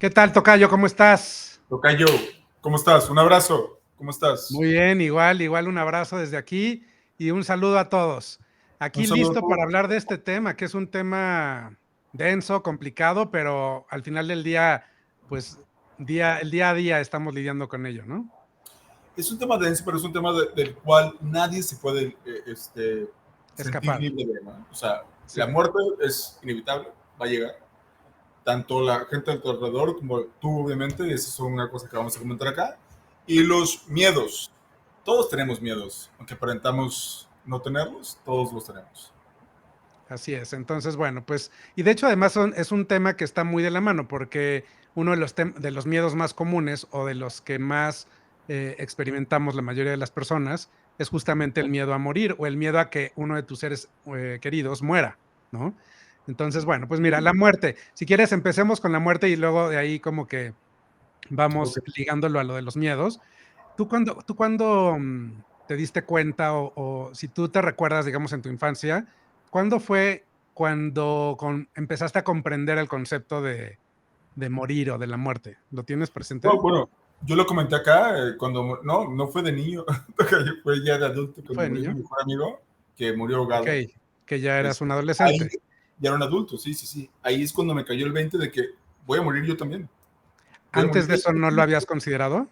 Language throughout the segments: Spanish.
¿Qué tal, tocayo? ¿Cómo estás? Tocayo, ¿cómo estás? Un abrazo, ¿cómo Muy estás? bien, igual un abrazo desde aquí y un saludo a todos. Un Aquí saludo a listo para todos. hablar de este tema, que es un tema denso, complicado, pero al final del día, pues el día a día estamos lidiando con ello, ¿no? Es un tema denso, pero es un tema del cual nadie se puede sentir Escapar. libre de, ¿no? O sea, Sí, la muerte es inevitable, va a llegar. Tanto la gente a tu alrededor como tú, obviamente, y eso es una cosa que vamos a comentar acá. Y los miedos. Todos tenemos miedos, aunque aparentamos no tenerlos, todos los tenemos. así es. Entonces, bueno, pues, y de hecho además es un tema que está muy de la mano, porque uno de de los miedos más comunes o de los que más experimentamos la mayoría de las personas es justamente el miedo a morir o el miedo a que uno de tus seres queridos muera, ¿no? Entonces, bueno, pues mira, la muerte. Si quieres, empecemos con la muerte y luego de ahí como que Ok. vamos ligándolo a lo de los miedos. ¿Tú cuándo te diste cuenta o si tú te recuerdas, digamos, en tu infancia, cuándo fue cuando empezaste a comprender el concepto de morir o de la muerte? ¿Lo tienes presente? No, bueno, yo lo comenté acá cuando, no fue de niño, fue ya de adulto cuando ¿Fue de murió mi niño? mejor amigo, que murió Ok, ahogado. que ya eras un Ahí adolescente. ya era un adulto, sí, sí, sí. Ahí es cuando me cayó el 20 de que voy a morir yo también. Voy a morir ¿Antes de yo eso no lo también. habías considerado?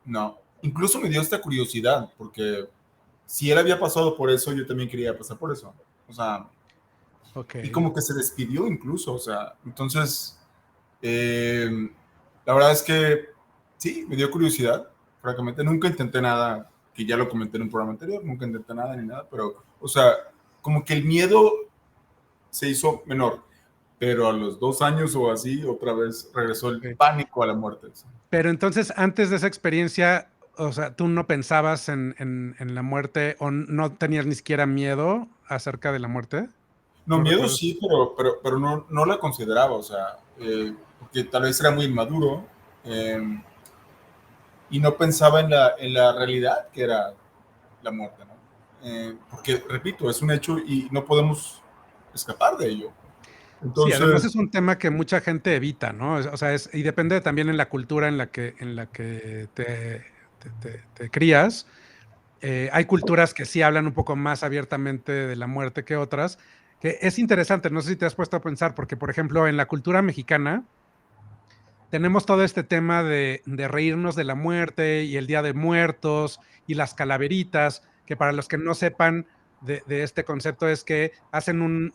No, incluso me dio esta curiosidad, porque si él había pasado por eso, yo también quería pasar por eso. O sea, Ok. y como que se despidió incluso, o sea, entonces, eh, la verdad es que sí, me dio curiosidad, francamente, nunca intenté nada, que ya lo comenté en un programa anterior, nunca intenté nada ni nada, pero, o sea, como que el miedo se hizo menor, pero a los 2 años o así, otra vez regresó el Ok. pánico a la muerte. Pero entonces, antes de esa experiencia, o sea, ¿tú no pensabas en la muerte o no tenías ni siquiera miedo acerca de la muerte? No, ¿No miedo recuerdas? sí, pero no la consideraba, o sea, porque tal vez era muy inmaduro eh, y no pensaba en la realidad que era la muerte, ¿no? Porque, repito, es un hecho y no podemos escapar de ello. Sí, además Entonces, es un tema que mucha gente evita, ¿no? O sea, y depende también en la cultura en la que te crías. Hay culturas que sí hablan un poco más abiertamente de la muerte que otras, que es interesante, no sé si te has puesto a pensar, porque por ejemplo, en la cultura mexicana tenemos todo este tema de reírnos de la muerte y el Día de Muertos y las calaveritas, que para los que no sepan de este concepto es que hacen un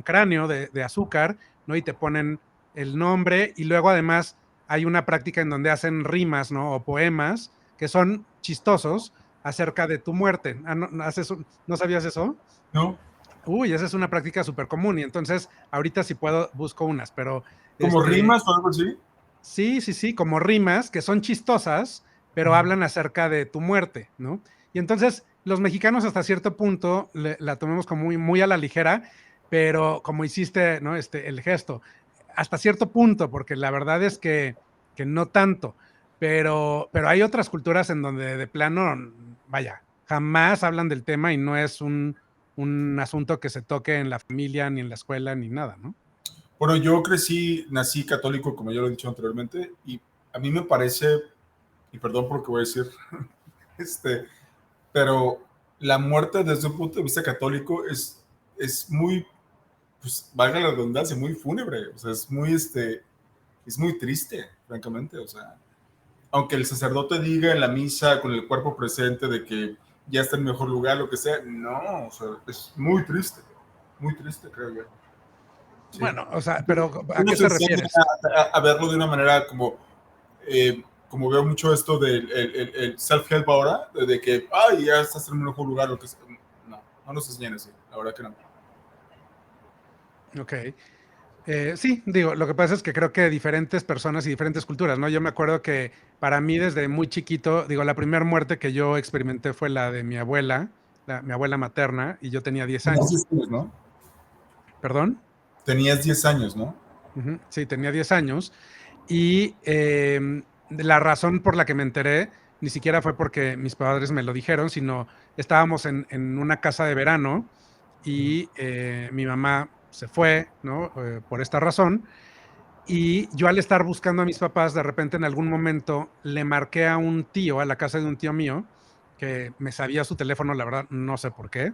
cráneo de azúcar, ¿no? Y te ponen el nombre y luego además hay una práctica en donde hacen rimas, ¿no? O poemas que son chistosos acerca de tu muerte. Ah, ¿no sabías eso? ¿no? Uy, esa es una práctica súper común y entonces ahorita si puedo busco unas, pero Como este, rimas o algo así. sí, sí, sí, como rimas que son chistosas, pero hablan acerca de tu muerte, ¿no? Y entonces los mexicanos hasta cierto punto la tomemos como muy a la ligera, pero como hiciste, ¿no? El gesto, hasta cierto punto, porque la verdad es que no tanto, pero hay otras culturas en donde de plano, vaya, jamás hablan del tema y no es un asunto que se toque en la familia, ni en la escuela, ni nada, ¿no? Bueno, yo nací católico, como ya lo he dicho anteriormente, y a mí me parece, y perdón por lo que voy a decir, este, pero la muerte desde un punto de vista católico es muy, pues valga la redundancia, muy fúnebre, o sea, es muy triste, francamente, o sea, aunque el sacerdote diga en la misa con el cuerpo presente de que ya está en mejor lugar, lo que sea, no, o sea, es muy triste, creo yo. Sí. Bueno, o sea, pero No ¿a qué nos te enseña refieres? a verlo de una manera como veo mucho esto del el self-help ahora, de que, ay, ya estás en un mejor lugar, lo que sea. No, no nos enseñan así, la verdad que no. Ok. Sí, digo, lo que pasa es que creo que diferentes personas y diferentes culturas, ¿no? Yo me acuerdo que para mí desde muy chiquito, digo, la primera muerte que yo experimenté fue la de mi abuela, mi abuela materna, y yo tenía 10 Tenías años. 10 años, ¿no? ¿Perdón? Tenías 10 años, ¿no? Ujú, sí, tenía 10 años. Y la razón por la que me enteré ni siquiera fue porque mis padres me lo dijeron, sino estábamos en una casa de verano y mi mamá se fue, ¿no? Por esta razón. Y yo al estar buscando a mis papás, de repente en algún momento le marqué a un tío, a la casa de un tío mío, que me sabía su teléfono, la verdad, no sé por qué.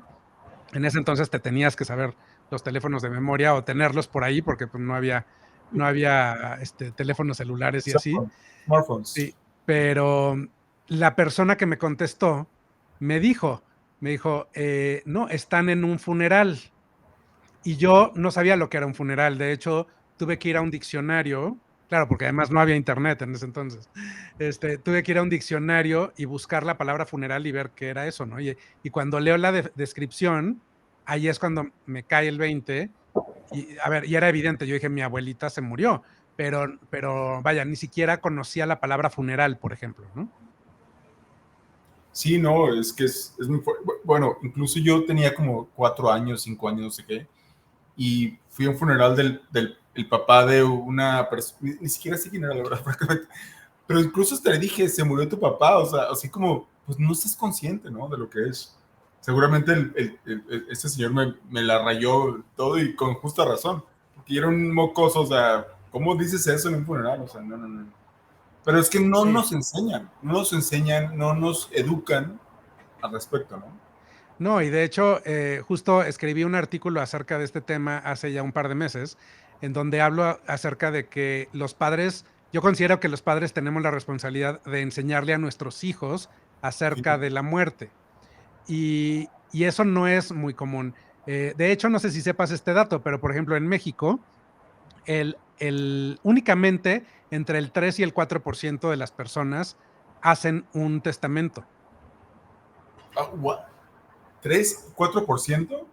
En ese entonces te tenías que saber los teléfonos de memoria o tenerlos por ahí, porque pues, no había teléfonos celulares y así. Smartphones. Sí, pero la persona que me contestó me dijo, no, están en un funeral. Y yo no sabía lo que era un funeral. De hecho, tuve que ir a un diccionario, claro, porque además no había internet en ese entonces. Tuve que ir a un diccionario y buscar la palabra funeral y ver qué era eso, ¿no? Y cuando leo la descripción, ahí es cuando me cae el 20. Y a ver, y era evidente, yo dije, mi abuelita se murió, pero vaya, ni siquiera conocía la palabra funeral, por ejemplo, ¿no? Sí, no, es que es muy fuerte. Bueno, incluso yo tenía como 4 años, 5 años, no sé qué, y fui a un funeral del el papá de una persona, ni siquiera sé quién era, la verdad, prácticamente. Pero incluso hasta le dije, se murió tu papá, o sea, así como, pues no estás consciente, ¿no? De lo que es. Seguramente este señor me la rayó todo y con justa razón, porque yo era un mocoso, o sea, ¿cómo dices eso en un funeral? O sea, no, no, no. Pero es que Sí. no nos enseñan, no nos educan al respecto, ¿no? No, y de hecho, justo escribí un artículo acerca de este tema hace ya un par de meses, en donde hablo acerca de que los padres, yo considero que los padres tenemos la responsabilidad de enseñarle a nuestros hijos Sí, acerca de la muerte. Y eso no es muy común. De hecho, no sé si sepas este dato, pero por ejemplo, en México, únicamente entre el 3 y el 4% de las personas hacen un testamento. ah, what? ¿3, 4%?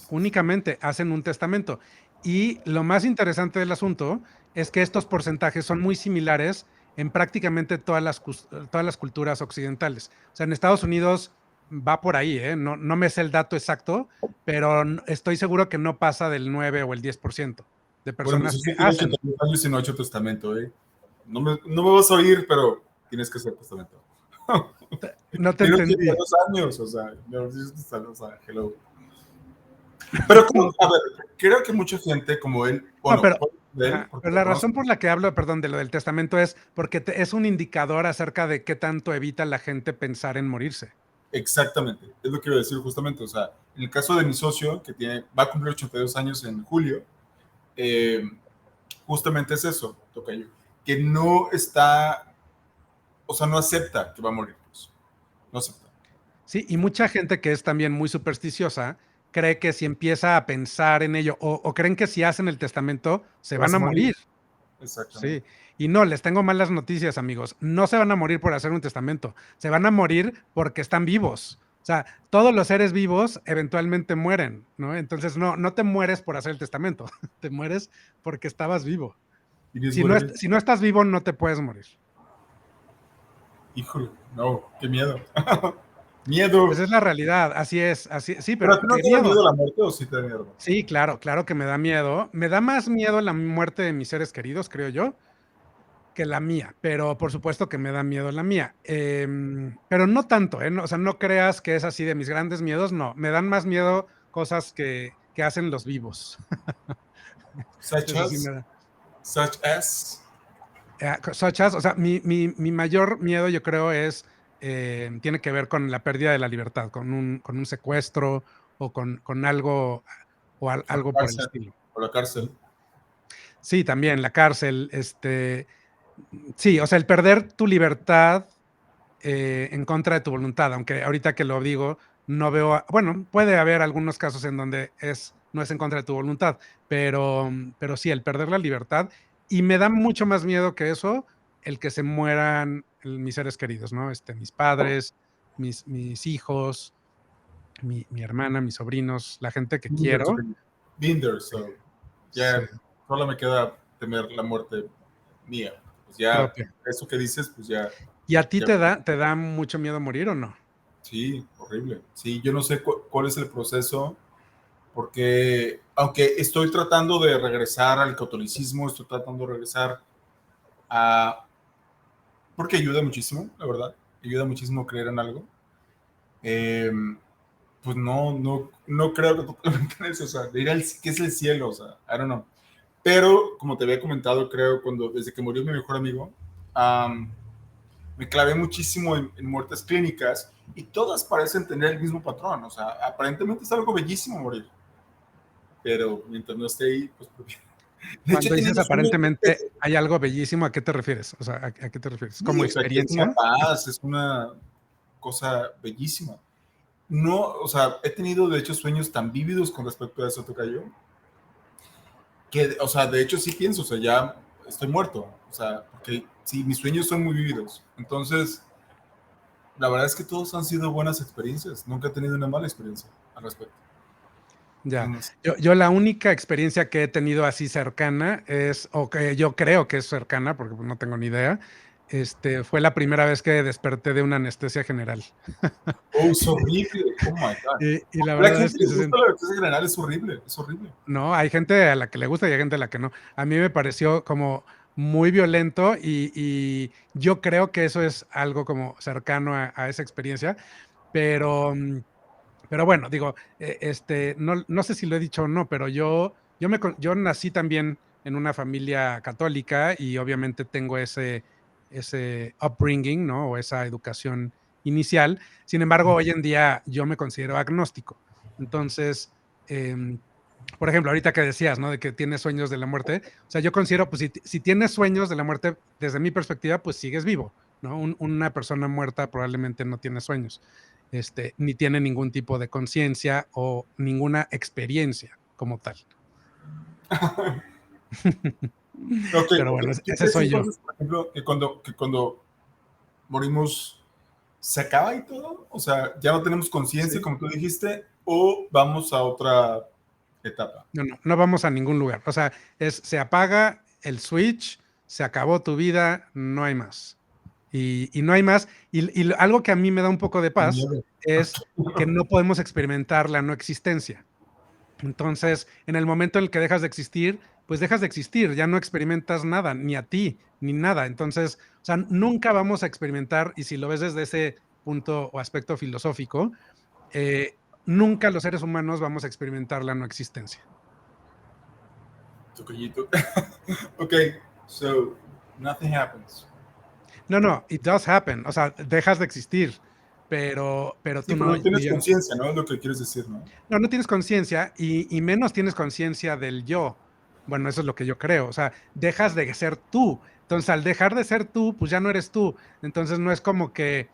Únicamente hacen un testamento. Y lo más interesante del asunto es que estos porcentajes son muy similares en prácticamente todas las culturas occidentales. O sea, en Estados Unidos va por ahí, ¿eh? No, no me sé el dato exacto, pero estoy seguro que no pasa del 9 o el 10% de Bueno, mi personas que socio tiene hacen. 82 años y no ha hecho testamento, ¿eh? No me vas a oír, pero tienes que hacer testamento. No te Tiene entendí. 82 años, o sea, no, o sea, hello. Pero como, a ver, creo que mucha gente como él, No, bueno, pero, de él, ajá, porque pero lo la conozco. razón por la que hablo, perdón, de lo del testamento es porque es un indicador acerca de qué tanto evita la gente pensar en morirse. Exactamente, es lo que iba a decir justamente. O sea, en el caso de mi socio, que va a cumplir 82 años en julio, eh, justamente es eso, tocayo, que no está, o sea, no acepta que va a morir, pues. No acepta. Sí, y mucha gente que es también muy supersticiosa cree que si empieza a pensar en ello o creen que si hacen el testamento se Te van vas a a morir. morir. Exactamente. Sí, y no, les tengo malas noticias, amigos. No se van a morir por hacer un testamento, se van a morir porque están vivos. O sea, todos los seres vivos eventualmente mueren, ¿no? Entonces no te mueres por hacer el testamento, te mueres porque estabas vivo. It is Si what no, it is. si no estás vivo, no te puedes morir. Híjole, no, qué miedo. Pues Miedo. es la realidad, así es, así, sí, ¿Pero a pero ti no qué te da miedo miedo. la muerte o sí te da miedo? Sí, claro, claro que me da miedo. Me da más miedo la muerte de mis seres queridos, creo yo, que la mía, pero por supuesto que me da miedo la mía. Pero no tanto, ¿eh? No, o sea, no creas que es así de mis grandes miedos, no. Me dan más miedo cosas que hacen los vivos. Such Eso sí as, me da. such as. Such as, o sea, mi mayor miedo, yo creo, tiene que ver con la pérdida de la libertad, con un secuestro o con algo o O la algo por el cárcel. estilo. O la cárcel. Sí, también la cárcel, sí, o sea, el perder tu libertad en contra de tu voluntad, aunque ahorita que lo digo, no veo, bueno, puede haber algunos casos en donde no es en contra de tu voluntad, pero sí, el perder la libertad, y me da mucho más miedo que eso, el que se mueran mis seres queridos, ¿no? Mis padres, mis hijos, mi hermana, mis sobrinos, la gente que Binder, quiero. Binder, so. Sí, Ya, solo me queda temer la muerte mía. Pues ya, propia. eso que dices, pues ya, ¿Y a ti ya. te da mucho miedo morir o no? Sí, horrible. Sí, yo no sé cuál es el proceso, porque aunque estoy tratando de regresar al catolicismo, estoy tratando de regresar a... porque ayuda muchísimo, la verdad. Ayuda muchísimo creer en algo. Eh, pues no creo que totalmente en eso, o sea, de ir al, ¿qué es el cielo? O sea, I don't know. Pero, como te había comentado, creo, desde que murió mi mejor amigo, me clavé muchísimo en muertes clínicas y todas parecen tener el mismo patrón. O sea, aparentemente es algo bellísimo morir. Pero mientras no esté ahí, pues... De hecho, he Cuando dices tenido sueños... aparentemente hay algo bellísimo, ¿a qué te refieres? O sea, ¿a qué te refieres? ¿Como Sí, o sea, que es experiencia? una paz, es una cosa bellísima. No, o sea, he tenido de hecho sueños tan vívidos con respecto a eso, tocayo, que, o sea, de hecho sí pienso, o sea, ya estoy muerto, o sea, porque sí, mis sueños son muy vívidos. Entonces, la verdad es que todos han sido buenas experiencias, nunca he tenido una mala experiencia al respecto. Ya, Entonces, yo la única experiencia que he tenido así cercana es, o que yo creo que es cercana, porque no tengo ni idea, fue la primera vez que desperté de una anestesia general. oh, es horrible, oh my God. Y la A la verdad es gente que le gusta la anestesia general, es horrible, es horrible. no, hay gente a la que le gusta y hay gente a la que no. A mí me pareció como muy violento y yo creo que eso es algo como cercano a esa experiencia, pero pero bueno, digo, no sé si lo he dicho o no, pero yo nací también en una familia católica y obviamente tengo ese upbringing, ¿no? O esa educación inicial. Sin embargo, hoy en día yo me considero agnóstico. Entonces, em, por ejemplo, ahorita que decías, ¿no? De que tienes sueños de la muerte. O sea, yo considero, pues, si tienes sueños de la muerte, desde mi perspectiva, pues sigues vivo, ¿no? Una persona muerta probablemente no tiene sueños, ni tiene ningún tipo de conciencia o ninguna experiencia como tal. Ok, Pero bueno, ¿tú ese crees soy yo. entonces, por ejemplo, que cuando morimos se acaba y todo? O sea, ya no tenemos conciencia, Sí. como tú dijiste, o vamos a otra etapa. No vamos a ningún lugar. O sea, se apaga el switch, se acabó tu vida, no hay más. Y no hay más. Y algo que a mí me da un poco de Qué paz miedo. es que no podemos experimentar la no existencia. Entonces, en el momento en el que dejas de existir, pues dejas de existir, ya no experimentas nada, ni a ti, ni nada. Entonces, o sea, nunca vamos a experimentar, y si lo ves desde ese punto o aspecto filosófico, eh, nunca los seres humanos vamos a experimentar la no existencia. Tocallito. Ok, so nothing happens. No, it does happen, o sea, dejas de existir, pero Sí, tú pero no, no tienes yo conciencia, ¿no? Es lo que quieres decir, ¿no? no tienes conciencia y menos tienes conciencia del yo. Bueno, eso es lo que yo creo. O sea, dejas de ser tú. Entonces, al dejar de ser tú, pues ya no eres tú. Entonces, no es como que,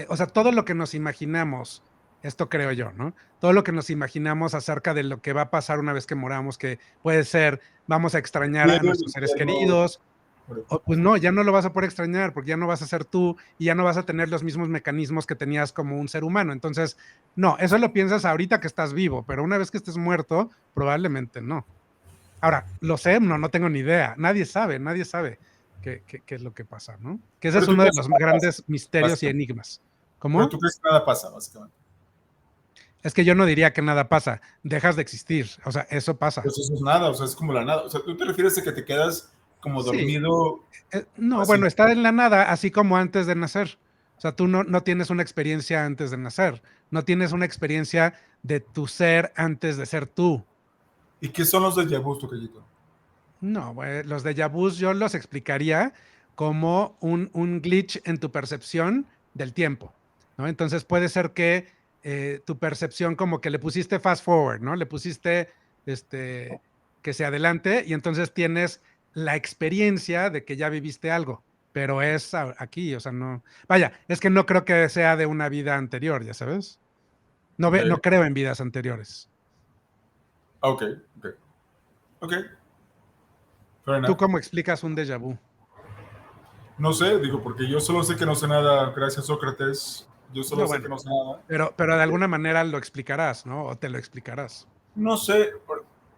o sea, todo lo que nos imaginamos, esto creo yo, ¿no? Todo lo que nos imaginamos acerca de lo que va a pasar una vez que moramos, que puede ser, vamos a extrañar a Cielo, el nuestros seres infierno. queridos, pues no, ya no lo vas a poder extrañar porque ya no vas a ser tú y ya no vas a tener los mismos mecanismos que tenías como un ser humano. Entonces, no, eso lo piensas ahorita que estás vivo, pero una vez que estés muerto, probablemente no. Ahora, lo sé, no tengo ni idea. Nadie sabe qué es lo que pasa, ¿no? Que ese Pero es tú uno de crees que los nada pasa, grandes misterios y básicamente. enigmas. Pero ¿Cómo? tú crees que nada pasa, básicamente. Es que yo no diría que nada pasa, dejas de existir, o sea, eso pasa. Pues eso es nada, o sea, es como la nada. O sea, tú te refieres a que te quedas como Sí, dormido no, así. bueno, estar en la nada, así como antes de nacer. O sea, tú no tienes una experiencia antes de nacer, no tienes una experiencia de tu ser antes de ser tú. ¿Y qué son los déjà vus, tocallito? No, los déjà vus yo los explicaría como un glitch en tu percepción del tiempo, ¿no? Entonces puede ser que tu percepción como que le pusiste fast forward, ¿no? Le pusiste que se adelante y entonces tienes la experiencia de que ya viviste algo, pero es aquí, o sea, no. Vaya, es que no creo que sea de una vida anterior, ya sabes. Ok, No creo en vidas anteriores. ok, ok. Ok, fair ¿Tú enough. cómo explicas un déjà vu? No sé, digo, porque yo solo sé que no sé nada, gracias Sócrates. Yo solo No, sé que bueno. no sé nada. Pero de alguna manera lo explicarás, ¿no? O te lo explicarás. No sé,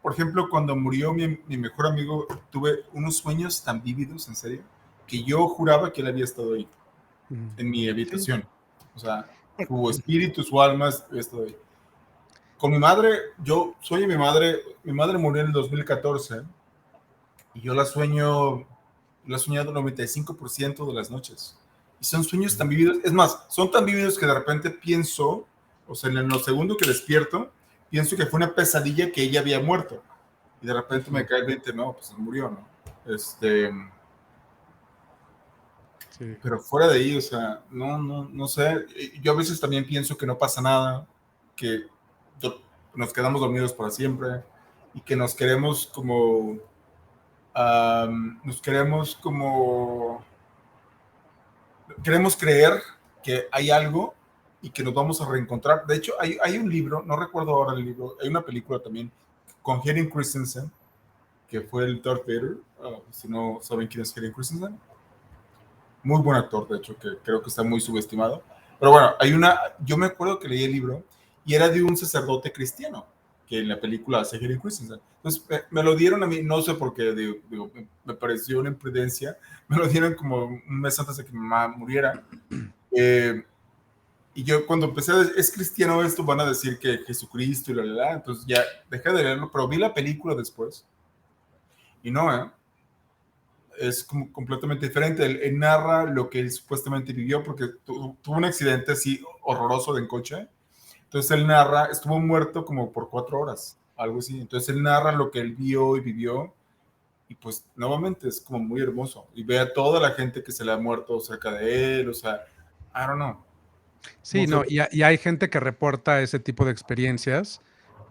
por ejemplo, cuando murió mi mejor amigo, tuve unos sueños tan vívidos, en serio, que yo juraba que él había estado ahí, Mm. en mi Sí. habitación. O sea, Bueno, su espíritu, su alma había estado ahí. Con mi madre, yo soy mi madre murió en el 2014 y yo la he soñado el 95% de las noches. Y son sueños tan vividos, es más, son tan vividos que de repente o sea, en los segundos que despierto, pienso que fue una pesadilla que ella había muerto. y de repente me cae el 20, no, pues murió, ¿no? Sí. Pero fuera de ahí, o sea, no sé. Yo a veces también pienso que no pasa nada, que nos quedamos dormidos para siempre y que nos queremos como, queremos creer que hay algo y que nos vamos a reencontrar. De hecho, hay un libro, no recuerdo ahora el libro, hay una película también con Hayden Christensen, que fue el Darth Vader. Si no saben quién es Hayden Christensen, muy buen actor, de hecho, que creo que está muy subestimado. Pero bueno, yo me acuerdo que leí el libro y era de un sacerdote cristiano, que en la película hace Hayden Christensen. Entonces, me lo dieron a mí, no sé por qué, digo, me pareció una imprudencia, me lo dieron como un mes antes de que mi mamá muriera. Y yo cuando empecé a decir, es cristiano esto, van a decir que Jesucristo y la, entonces ya dejé de leerlo, pero vi la película después y no, es como completamente diferente. Él narra lo que él supuestamente vivió porque tuvo un accidente así horroroso de en coche. Entonces él narra, estuvo muerto como por 4 horas, algo así. Entonces él narra lo que él vio y vivió y pues nuevamente es como muy hermoso. Y ve a toda la gente que se le ha muerto cerca de él, o sea, I don't know. No Sí, sé, no, y hay gente que reporta ese tipo de experiencias.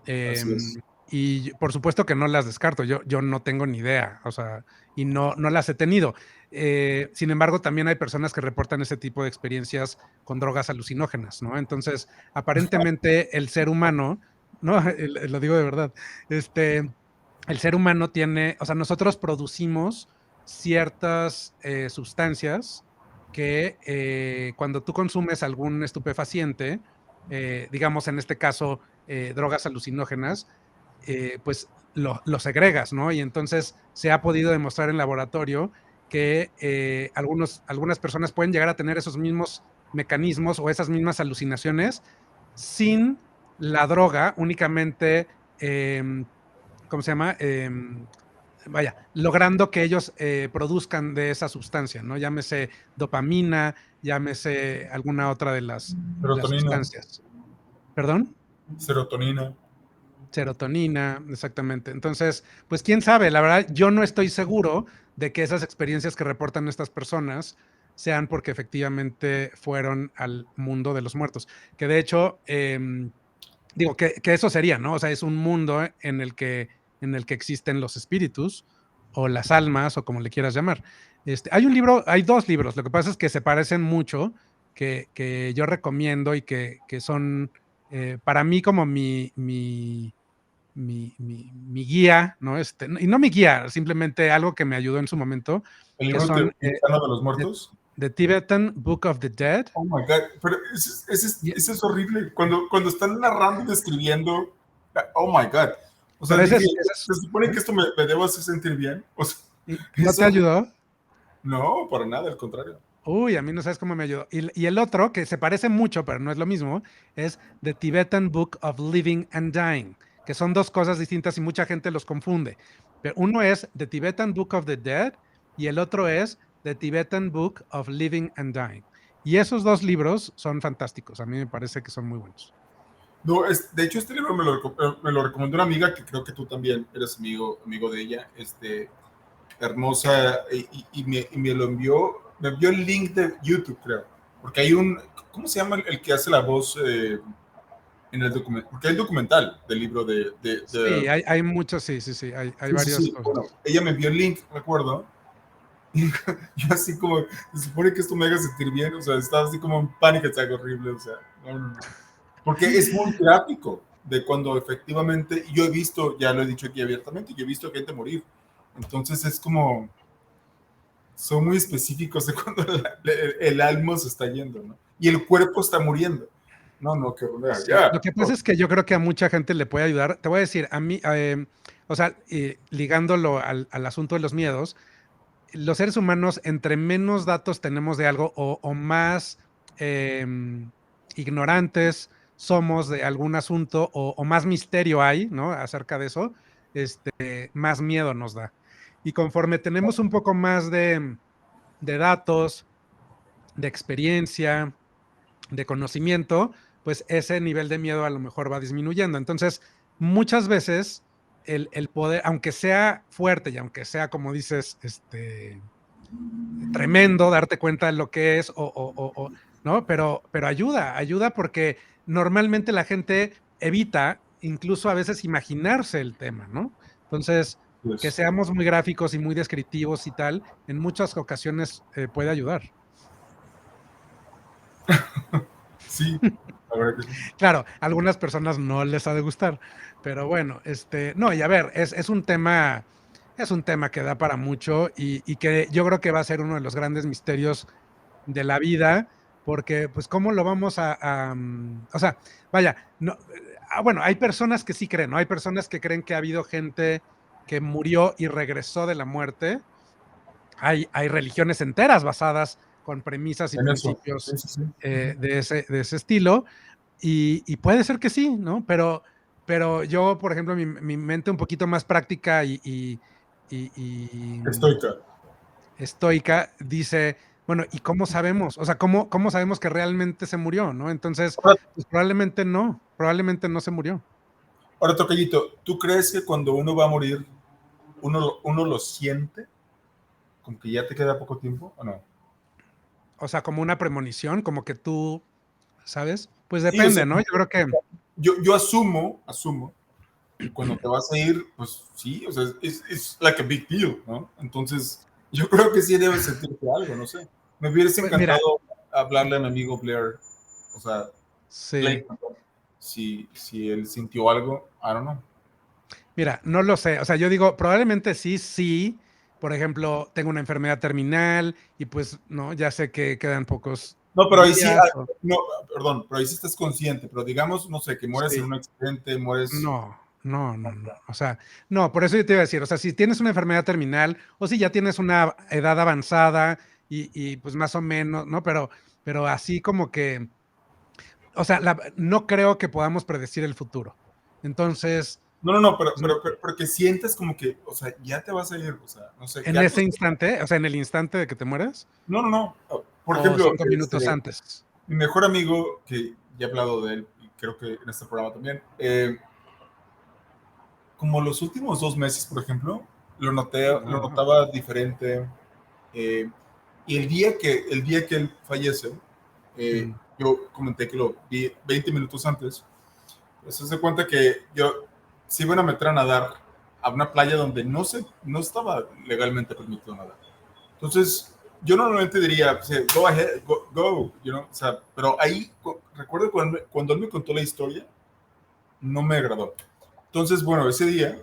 así es. Y por supuesto que no las descarto, yo no tengo ni idea, o sea, y no las he tenido. Sin embargo, también hay personas que reportan ese tipo de experiencias con drogas alucinógenas, ¿no? Entonces, aparentemente el ser humano, no, lo digo de verdad, el ser humano tiene, o sea, nosotros producimos ciertas sustancias que cuando tú consumes algún estupefaciente, digamos en este caso drogas alucinógenas, pues lo segregas, ¿no? Y entonces se ha podido demostrar en laboratorio que algunas personas pueden llegar a tener esos mismos mecanismos o esas mismas alucinaciones sin la droga, únicamente, ¿cómo se llama? Vaya, logrando que ellos produzcan de esa sustancia, ¿no? Llámese dopamina, llámese alguna otra de las Serotonina, sustancias. ¿Perdón? serotonina. Serotonina, exactamente. Entonces, pues quién sabe, la verdad, yo no estoy seguro de que esas experiencias que reportan estas personas sean porque efectivamente fueron al mundo de los muertos. Que de hecho, digo, que eso sería, ¿no? O sea, es un mundo en el que existen los espíritus o las almas o como le quieras llamar. Hay un libro, hay dos libros, lo que pasa es que se parecen mucho, que yo recomiendo y que son para mí como mi guía, ¿no? Y no mi guía, simplemente algo que me ayudó en su momento, El que libro son tibetano de los The, muertos. The Tibetan Book of the Dead. Oh my God, pero Y- ese es horrible. Cuando están narrando y describiendo, oh my God. O sea, pero dije, ese es, se supone que ¿eh? esto me debe hacer sentir bien. O sea, ¿Y no te eso, ayudó? no, para nada, al contrario. Uy, a mí no sabes cómo me ayudó. Y el otro, que se parece mucho, pero no es lo mismo, es The Tibetan Book of Living and Dying, que son dos cosas distintas y mucha gente los confunde. Pero uno es The Tibetan Book of the Dead y el otro es The Tibetan Book of Living and Dying. Y esos dos libros son fantásticos. A mí me parece que son muy buenos. No, de hecho, este libro me lo recomendó una amiga que creo que tú también eres amigo de ella, hermosa, y me lo me envió el link de YouTube, creo. Porque hay ¿cómo se llama el que hace la voz en el documental? Porque hay documental del libro Sí, hay muchos, sí, sí, sí, hay sí, sí, varias sí. Bueno, cosas. ella me envió el link, recuerdo. Y yo así como, se supone que esto me haga sentir bien, o sea, estaba así como en pánico, está horrible, o sea, no. Porque es muy gráfico de cuando efectivamente, yo he visto, ya lo he dicho aquí abiertamente, yo he visto gente morir. Entonces es como, son muy específicos de cuando el alma se está yendo, ¿no? Y el cuerpo está muriendo. No, qué horror, Sí, ya. lo que pasa es que yo creo que a mucha gente le puede ayudar. Te voy a decir, a mí, o sea, ligándolo al asunto de los miedos, los seres humanos, entre menos datos tenemos de algo o más ignorantes somos de algún asunto o más misterio hay, ¿no? Acerca de eso, más miedo nos da. Y conforme tenemos un poco más de datos, de experiencia, de conocimiento, pues ese nivel de miedo a lo mejor va disminuyendo. Entonces, muchas veces el poder, aunque sea fuerte y aunque sea, como dices, tremendo darte cuenta de lo que es, ¿no? Pero ayuda porque normalmente la gente evita incluso a veces imaginarse el tema, ¿no? Entonces, que Pues, seamos muy gráficos y muy descriptivos y tal, en muchas ocasiones puede ayudar. sí, la verdad que sí. Claro, a algunas personas no les ha de gustar, pero bueno, no, y a ver, es un tema que da para mucho y que yo creo que va a ser uno de los grandes misterios de la vida, porque pues cómo lo vamos o sea, vaya, no, bueno, hay personas que sí creen, ¿no? Hay personas que creen que ha habido gente que murió y regresó de la muerte. Hay religiones enteras basadas con premisas y En eso, principios sí, sí, sí. Ujú. de ese estilo, y puede ser que sí, ¿no? Pero yo, por ejemplo, mi mente un poquito más práctica y Estoica. estoica dice, bueno, ¿y cómo sabemos? O sea, ¿cómo sabemos que realmente se murió, no? Entonces, Ahora, pues probablemente no se murió. ahora, Tocayito, ¿tú crees que cuando uno va a morir, uno lo siente? ¿Como que ya te queda poco tiempo o no? O sea, como una premonición, como que tú, ¿sabes? Pues Sí, o sea, depende, ¿no? Yo creo que yo asumo que cuando te vas a ir, pues sí, o sea, es like a big deal, ¿no? Entonces, yo creo que sí debes sentirte algo, no sé. Me hubiese pues mira, encantado hablarle a mi amigo Blair, o sea, sí. Blake, si él sintió algo, I don't know. Mira, no lo sé. O sea, yo digo, probablemente sí, sí. Por ejemplo, tengo una enfermedad terminal y pues, no, ya sé que quedan pocos No, pero ahí sí, días. no, perdón, pero ahí sí estás consciente, pero digamos, no sé, que mueres en Sí, un accidente, mueres. no. O sea, no, por eso yo te iba a decir, o sea, si tienes una enfermedad terminal o si ya tienes una edad avanzada pues más o menos, ¿no? Pero así como que, o sea, no creo que podamos predecir el futuro. Entonces, No, pues, no, pero que sientes como que, o sea, ya te vas a ir, o sea, no sé, en ya ese tus. instante, o sea, en el instante de que te mueres No. Por o ejemplo, 5 minutos antes. mi mejor amigo, que ya he hablado de él, y creo que en este programa también, como los últimos 2 meses, por ejemplo, lo Wow. notaba diferente. eh, y el día que él fallece, Mm. yo comenté que lo vi 20 minutos antes. Pues se hace cuenta que yo se iban a meter a nadar a una playa donde no estaba legalmente permitido nadar. Entonces, yo normalmente diría, sí, go ahead, go, o sea, pero ahí recuerdo cuando él me contó la historia, no me agradó. Entonces, bueno, ese día,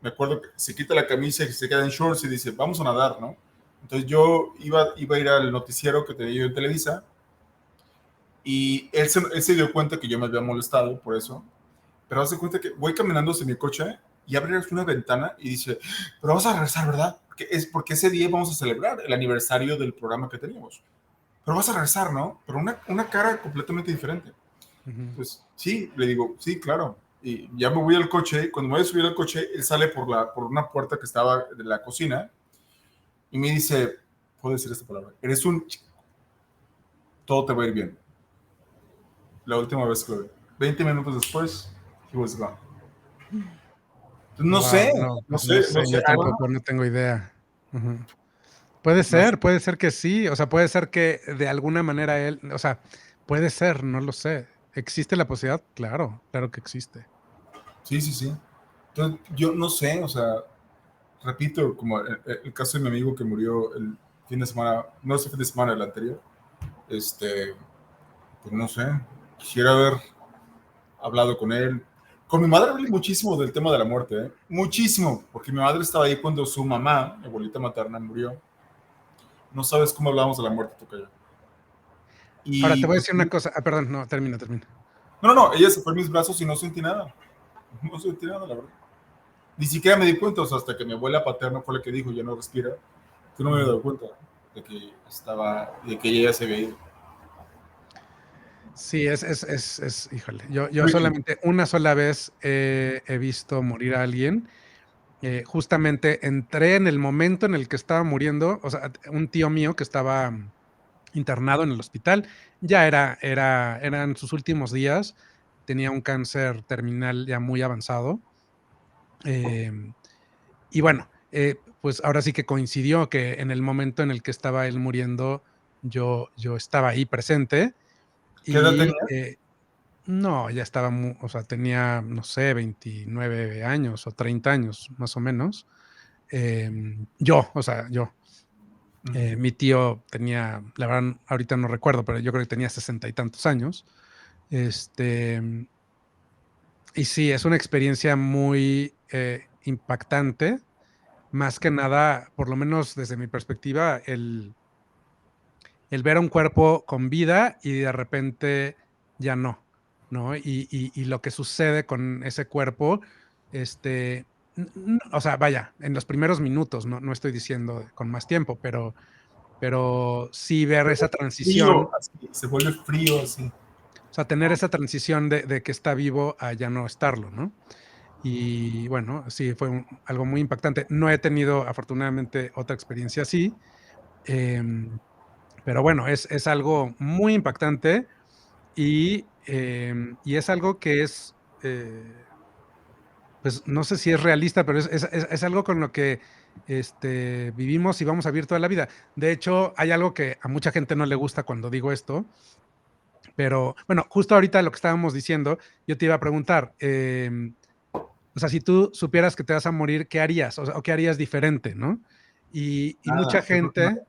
me acuerdo que se quita la camisa y se queda en shorts y dice, vamos a nadar, ¿no? Entonces yo iba a ir al noticiero que tenía yo en Televisa y él se dio cuenta que yo me había molestado por eso, pero hace cuenta que voy caminando hacia mi coche y abre una ventana y dice, pero vamos a regresar, ¿verdad? Porque ese día vamos a celebrar el aniversario del programa que teníamos. Pero vas a regresar, ¿no? Pero una cara completamente diferente. Ujú. Pues sí, le digo, sí, claro. Y ya me voy al coche. Cuando me voy a subir al coche, él sale por una puerta que estaba de la cocina y me dice, puedo decir esta palabra, eres todo te va a ir bien. La última vez que lo vi. 20 minutos después, he was gone. No sé, Wow, no, no pues no sé, sé, no sé. yo tampoco, no tengo idea. Ujú. Puede ser que sí, o sea, puede ser que de alguna manera él, o sea, puede ser, no lo sé. ¿Existe la posibilidad? Claro, claro que existe. Sí, sí, sí. Entonces, yo no sé, o sea, repito, como el caso de mi amigo que murió el fin de semana, no ese fin de semana, el anterior, este, pues no sé, quisiera haber hablado con él. Con mi madre hablé muchísimo del tema de la muerte, ¿eh? Muchísimo, porque mi madre estaba ahí cuando su mamá, mi abuelita materna, murió. No sabes cómo hablamos de la muerte, tocayo. Ahora te Y voy a pues, decir una cosa, perdón, no, termina. no, ella se fue en mis brazos y no sentí nada. No sentí nada, la verdad. Ni siquiera me di cuenta, o sea, hasta que mi abuela paterna fue la que dijo, ya no respira, que no me había Ujú. dado cuenta de que ella se había ido. Sí, híjole, yo Freaky. solamente una sola vez he visto morir a alguien. Justamente entré en el momento en el que estaba muriendo, o sea, un tío mío que estaba internado en el hospital, ya eran sus últimos días, tenía un cáncer terminal ya muy avanzado Eh, y bueno, pues ahora sí que coincidió que en el momento en el que estaba él muriendo, yo estaba ahí presente ¿Qué edad y tenías? no, ya estaba, o sea, tenía, no sé, 29 años o 30 años, más o menos. O sea, yo. Ujú. Mi tío tenía, la verdad, ahorita no recuerdo, pero yo creo que tenía 60 y tantos años. Este, y sí, es una experiencia muy impactante, más que nada, por lo menos desde mi perspectiva, el ver a un cuerpo con vida y de repente ya no, ¿no? Y lo que sucede con ese cuerpo, o sea, vaya, en los primeros minutos, no estoy diciendo con más tiempo, pero sí ver esa transición, Frío, así, se vuelve frío así. o sea, tener esa transición de que está vivo a ya no estarlo, ¿no? Y bueno, sí, fue algo muy impactante. No he tenido afortunadamente otra experiencia así, em, pero bueno, es algo muy impactante y es algo que es, pues no sé si es realista, pero es algo con lo que vivimos y vamos a vivir toda la vida. De hecho, hay algo que a mucha gente no le gusta cuando digo esto, pero bueno, justo ahorita lo que estábamos diciendo, yo te iba a preguntar, o sea, si tú supieras que te vas a morir, ¿qué harías? O sea, ¿o qué harías diferente, no? Y Nada, yo creo que nada.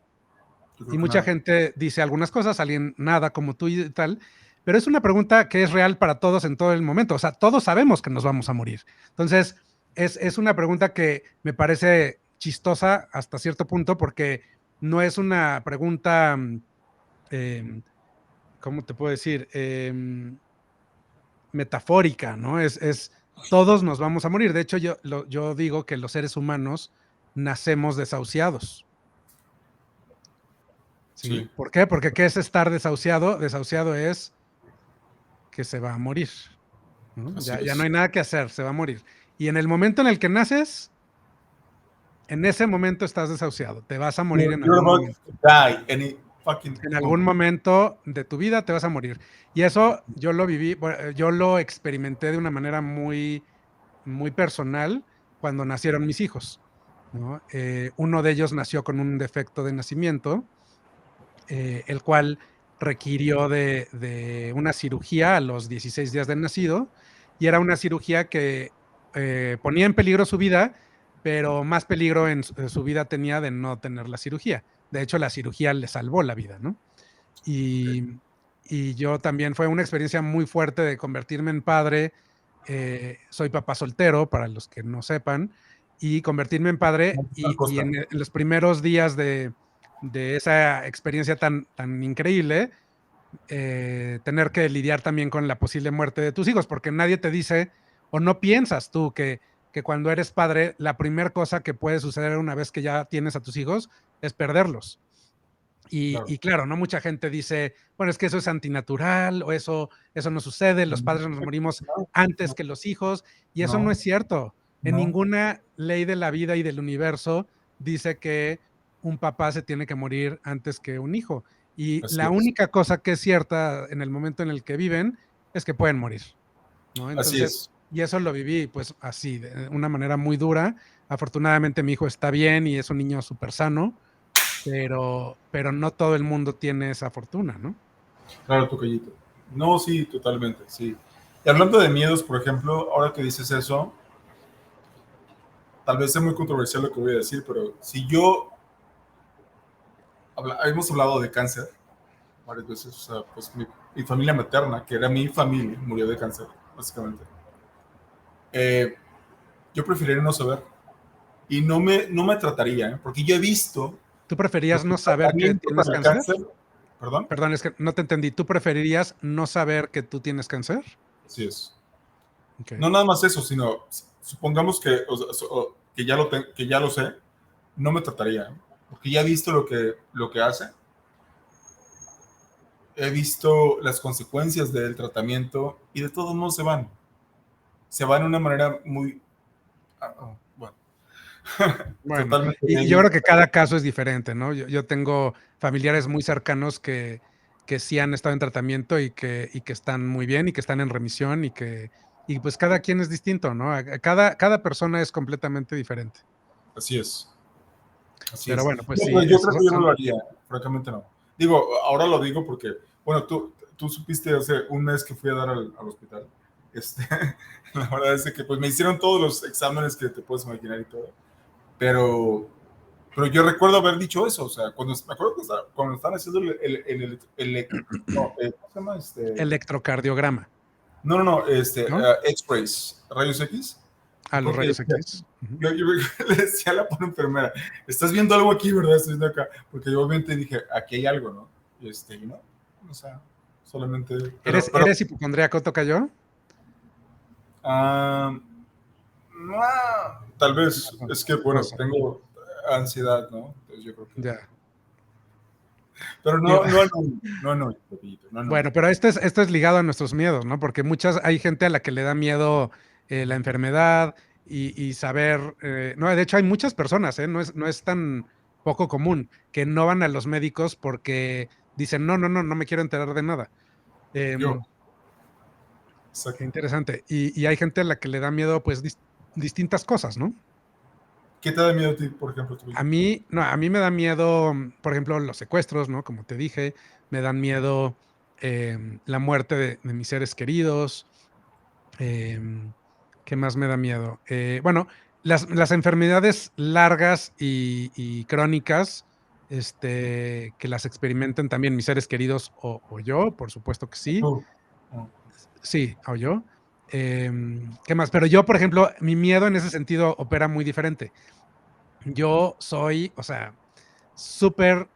Yo creo y que mucha nada. gente dice algunas cosas, alguien nada como tú y tal, pero es una pregunta que es real para todos en todo el momento. O sea, todos sabemos que nos vamos a morir. Entonces, es una pregunta que me parece chistosa hasta cierto punto porque no es una pregunta, eh, ¿cómo te puedo decir? Metafórica, ¿no? Todos nos vamos a morir. De hecho, yo digo que los seres humanos nacemos desahuciados. ¿Sí? Sí, ¿Por qué? Porque ¿qué es estar desahuciado? Desahuciado es que se va a morir, ¿no? así Ya no es. hay nada que hacer, se va a morir. Y en el momento en el que naces, en ese momento estás desahuciado, te vas a morir en You're algún about momento. to die any fucking En algún moment. momento de tu vida te vas a morir. Y eso yo lo viví, yo lo experimenté de una manera muy personal cuando nacieron mis hijos, ¿no? Uno de ellos nació con un defecto de nacimiento, el cual requirió de una cirugía a los 16 días de nacido, y era una cirugía que ponía en peligro su vida, pero más peligro en su vida tenía de no tener la cirugía. De hecho, la cirugía le salvó la vida, ¿no? Okay. Y yo también fue una experiencia muy fuerte de convertirme en padre. Soy papá soltero, para los que no sepan, y convertirme en padre Al y costa. en los primeros días de esa experiencia tan increíble, tener que lidiar también con la posible muerte de tus hijos, porque nadie te dice o no piensas tú que cuando eres padre, la primera cosa que puede suceder una vez que ya tienes a tus hijos es perderlos. Claro. Y claro, ¿no? Mucha gente dice, bueno, es que eso es antinatural o eso no sucede, los padres nos morimos No, antes no, que los hijos, y eso no no, es cierto. En no. ninguna ley de la vida y del universo dice que un papá se tiene que morir antes que un hijo. Y Así la es. única cosa que es cierta en el momento en el que viven es que pueden morir, ¿no? Así Entonces, es. y eso lo viví pues así, de una manera muy dura. Afortunadamente mi hijo está bien y es un niño súper sano, pero no todo el mundo tiene esa fortuna, ¿no? Claro, tocallito. No, sí, totalmente, sí. Y hablando de miedos, por ejemplo, ahora que dices eso, tal vez sea muy controversial lo que voy a decir, pero si yo, hemos hablado de cáncer varias veces, o sea, pues mi familia materna, que era mi familia, murió de cáncer, básicamente. Eh, yo preferiría no saber y no me trataría, ¿eh? Porque yo he visto ¿Tú que preferías el no saber que tratamiento tienes para el cáncer? cáncer, perdón, Perdón, es que no te entendí. ¿Tú preferirías no saber que tú tienes cáncer? así es. Ok. No nada más eso, sino supongamos que, que ya lo sé, no me trataría, ¿eh? Porque ya he visto lo que hace, he visto las consecuencias del tratamiento y de todos modos se van de una manera muy, bueno, Bueno, totalmente y yo débil. creo que cada caso es diferente, ¿no? Yo tengo familiares muy cercanos que sí han estado en tratamiento y que están muy bien y que están en remisión y pues cada quien es distinto, ¿no? Cada persona es completamente diferente. Así es. Así Pero es. bueno, pues No, sí, pero yo creo que yo no lo haría, francamente no. Digo, ahora lo digo porque, bueno, tú supiste hace un mes que fui a dar al hospital. Este, la verdad es que pues me hicieron todos los exámenes que te puedes imaginar y todo. Pero, pero yo recuerdo haber dicho eso, o sea, me acuerdo que cuando estaban haciendo no, ¿cómo se llama? Electrocardiograma, No, ¿no? X-rays, rayos X. Me A los acuerdo que rayos X. Uh-huh. yo le decía a la pobre enfermera, estás viendo algo aquí, ¿verdad? Estoy viendo acá, porque yo obviamente dije, aquí hay algo, ¿no? Y no, o sea, solamente, ¿Eres hipocondríaco, tocayo? ah, no, tal vez, No, es que, por bueno, eso. tengo ansiedad, ¿no? Entonces yo creo que, Ya. pero Digo, no, Pepito, no. bueno, pero esto es ligado a nuestros miedos, ¿no? Porque hay gente a la que le da miedo la enfermedad y saber, no, de hecho hay muchas personas, no es tan poco común que no van a los médicos porque dicen, no me quiero enterar de nada. Yo, Em, Qué exacto. interesante. Y hay gente a la que le da miedo, pues, distintas cosas, ¿no? ¿Qué te da miedo a ti, por ejemplo, tú? A mí, no, a mí me da miedo, por ejemplo, los secuestros, ¿no? Como te dije, me dan miedo la muerte de mis seres queridos. em, ¿Qué más me da miedo? Bueno, las enfermedades largas y crónicas, que las experimenten también mis seres queridos o yo, por supuesto que sí. Tú. Oh, Sí, o yo. ¿Qué más? Pero yo, por ejemplo, mi miedo en ese sentido opera muy diferente. Yo soy, o sea, súper,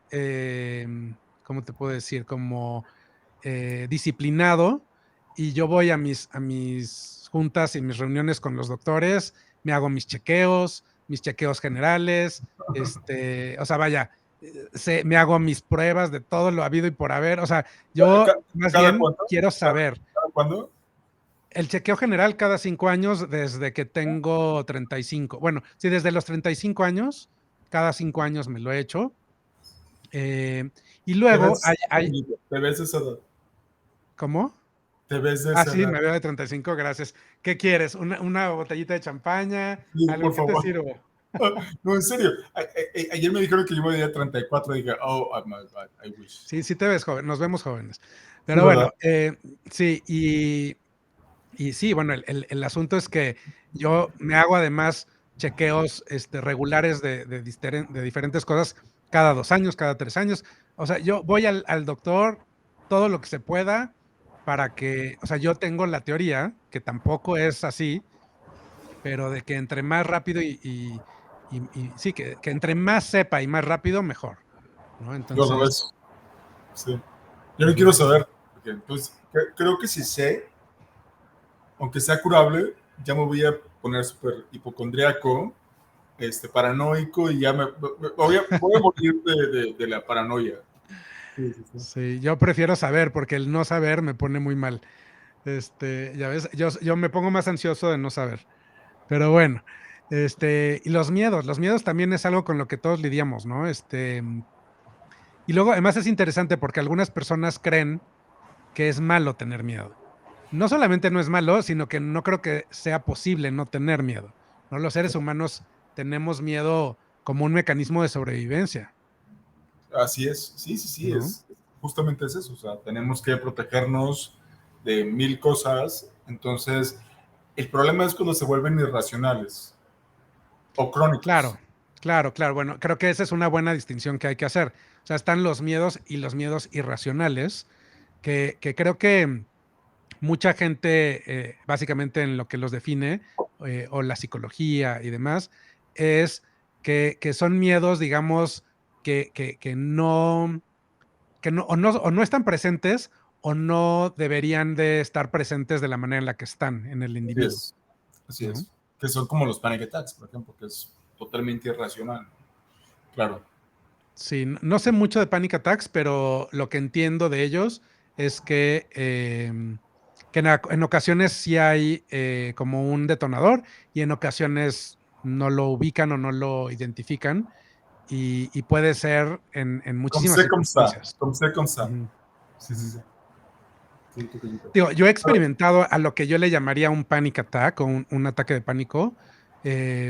¿cómo te puedo decir? Como disciplinado y yo voy a a mis juntas y mis reuniones con los doctores, me hago mis chequeos generales, o sea, vaya, me hago mis pruebas de todo lo habido y por haber, o sea, yo más ¿Cada bien cuánto? quiero ¿Cada, saber. cada cuándo? El chequeo general cada 5 años desde que tengo 35. Bueno, sí, desde los 35 años, cada 5 años me lo he hecho. Eh, y Te luego ves, te ves de esa edad. ¿cómo? Te ves de Ah, esa sí, edad. me veo de 35, gracias. ¿Qué quieres? ¿Una botellita de champaña? Sí, ¿Algo por que te favor. sirvo? No, en serio. Ayer me dijeron que yo me veía 34 y dije, oh, I wish. Sí, sí te ves joven, nos vemos jóvenes. Sí, Pero ¿verdad? bueno, sí, y sí, bueno, el asunto es que yo me hago además chequeos regulares de diferentes cosas cada 2 años, cada 3 años. O sea, yo voy al doctor todo lo que se pueda para que, o sea, yo tengo la teoría, que tampoco es así, pero de que entre más rápido y sí, que entre más sepa y más rápido, mejor, ¿no? Yo al Entonces, revés. Sí. Yo no quiero ujú, saber. Porque, pues, creo que si sé, aunque sea curable, ya me voy a poner súper hipocondriaco, paranoico y ya voy a morir de la paranoia. Sí, sí, sí. sí, yo prefiero saber porque el no saber me pone muy mal. Ya ves, yo me pongo más ansioso de no saber. Pero bueno, y los miedos también es algo con lo que todos lidiamos, ¿no? Y luego además es interesante porque algunas personas creen que es malo tener miedo. No solamente no es malo, sino que no creo que sea posible no tener miedo, ¿no? Los seres humanos tenemos miedo como un mecanismo de sobrevivencia, Así es. Sí, sí, sí. ¿no? Justamente es eso. O sea, tenemos que protegernos de mil cosas. Entonces, el problema es cuando se vuelven irracionales o crónicos. Claro, claro. Bueno, creo que esa es una buena distinción que hay que hacer. O sea, están los miedos y los miedos irracionales, que creo que mucha gente, básicamente en lo que los define, o la psicología y demás, es que son miedos, digamos, que no, o no están presentes o no deberían de estar presentes de la manera en la que están en el Así individuo, es. Así ¿no? es. Que son como los panic attacks, por ejemplo, que es totalmente irracional. Claro. Sí, no sé mucho de panic attacks, pero lo que entiendo de ellos es que en ocasiones sí hay como un detonador y en ocasiones no lo ubican o no lo identifican y puede ser en muchísimas Comme circunstancias. ça, comme ça. Ujú, Sí, sí, ujú. sí. Sí, tocallito. Digo, yo he A ver, experimentado a lo que yo le llamaría un panic attack o un ataque de pánico